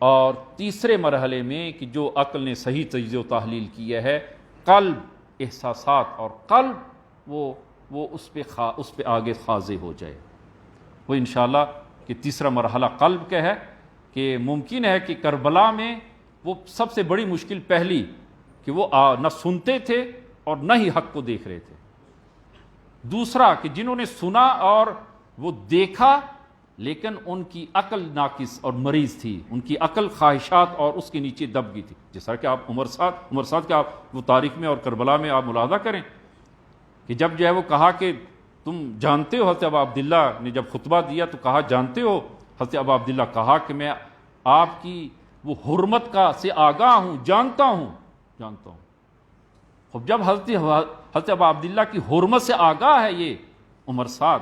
Speaker 2: اور تیسرے مرحلے میں کہ جو عقل نے صحیح تجزیہ و تحلیل کیا ہے، قلب، احساسات اور قلب وہ اس پہ آگے خاضع ہو جائے. وہ انشاءاللہ کہ تیسرا مرحلہ قلب کا ہے کہ ممکن ہے کہ کربلا میں وہ سب سے بڑی مشکل پہلی کہ وہ نہ سنتے تھے اور نہ ہی حق کو دیکھ رہے تھے. دوسرا کہ جنہوں نے سنا اور وہ دیکھا لیکن ان کی عقل ناقص اور مریض تھی، ان کی عقل خواہشات اور اس کے نیچے دب گئی تھی، جس طرح کہ آپ عمر سعد کے آپ وہ تاریخ میں اور کربلا میں آپ ملاحظہ کریں کہ جب جو ہے وہ کہا کہ تم جانتے ہو، حضرت ابا عبداللہ نے جب خطبہ دیا تو کہا جانتے ہو، حضرت ابا عبداللہ کہا کہ میں آپ کی وہ حرمت کا سے آگاہ ہوں، جانتا ہوں۔ خب جب حضرت ابا عبداللہ کی حرمت سے آگاہ ہے یہ عمر سعد،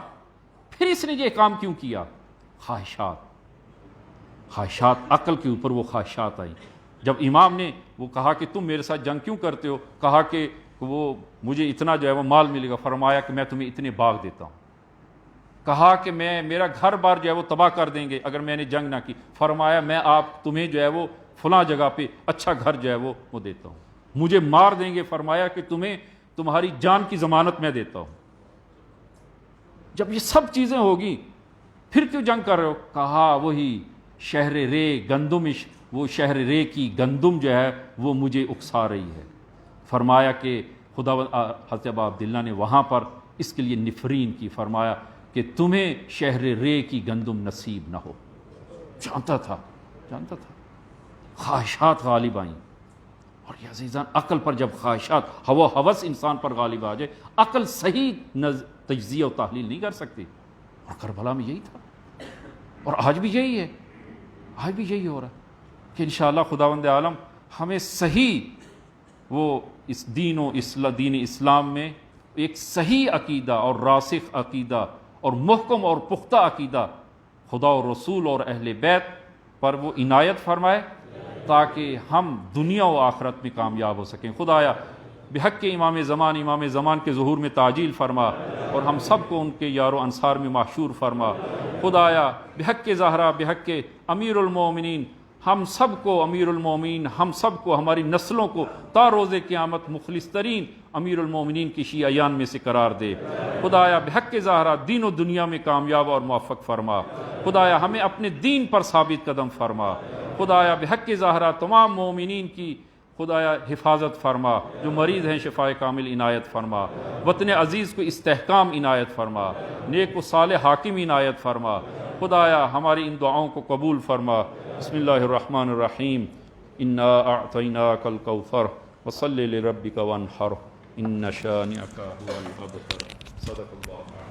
Speaker 2: پھر اس نے یہ کام کیوں کیا؟ خواہشات، عقل کے اوپر وہ خواہشات آئی۔ جب امام نے وہ کہا کہ تم میرے ساتھ جنگ کیوں کرتے ہو، کہا کہ وہ مجھے اتنا جو ہے وہ مال ملے گا، فرمایا کہ میں تمہیں اتنے باغ دیتا ہوں۔ کہا کہ میرا گھر بار جو ہے وہ تباہ کر دیں گے اگر میں نے جنگ نہ کی، فرمایا میں تمہیں جو ہے وہ فلاں جگہ پہ اچھا گھر جو ہے وہ دیتا ہوں۔ مجھے مار دیں گے، فرمایا کہ تمہیں تمہاری جان کی ضمانت میں دیتا ہوں۔ جب یہ سب چیزیں ہوگی پھر کیوں جنگ کر رہے ہو؟ کہا وہی شہر رے گندم، وہ شہر رے کی گندم جو ہے وہ مجھے اکسا رہی ہے۔ فرمایا کہ خدا حضرت ابا عبداللہ نے وہاں پر اس کے لیے نفرین کی، فرمایا کہ تمہیں شہر رے کی گندم نصیب نہ ہو۔ جانتا تھا خواہشات غالب آئیں، اور یہ عزیزان عقل پر جب خواہشات ہوا ہوس انسان پر غالب آ جائے، عقل صحیح تجزیہ و تحلیل نہیں کر سکتی۔ اور کربلا میں یہی تھا، اور آج بھی یہی ہے، آج بھی یہی ہو رہا ہے کہ انشاءاللہ خداوند عالم ہمیں صحیح وہ اس دین اسلام میں ایک صحیح عقیدہ اور راسخ عقیدہ اور محکم اور پختہ عقیدہ خدا و رسول اور اہل بیت پر وہ عنایت فرمائے تاکہ ہم دنیا و آخرت میں کامیاب ہو سکیں۔ خدایا بحق امام زمان کے ظہور میں تعجیل فرما، اور ہم سب کو ان کے یار و انصار میں محشور فرما۔ خدایا بحق زہرا، بحق امیر المومنین، ہم سب کو امیر المومنین، ہم سب کو ہماری نسلوں کو تا روز قیامت مخلص ترین امیر المومنین کی شیعیان میں سے قرار دے۔ خدایا بحق زہرا دین و دنیا میں کامیاب اور موفق فرما۔ خدایا ہمیں اپنے دین پر ثابت قدم فرما۔ خدایا بحق زہرا تمام مومنین کی خدایا حفاظت فرما، جو مریض ہیں شفائے کامل عنایت فرما، وطن عزیز کو استحکام عنایت فرما، نیک و صالح حاکم عنایت فرما۔ خدایا ہماری ان دعاؤں کو قبول فرما۔ بسم اللہ الرحمن الرحیم، انا اعطیناک الکوثر وصلی لربک وانحر ان شانئک هو الابتر۔ صدق اللہ۔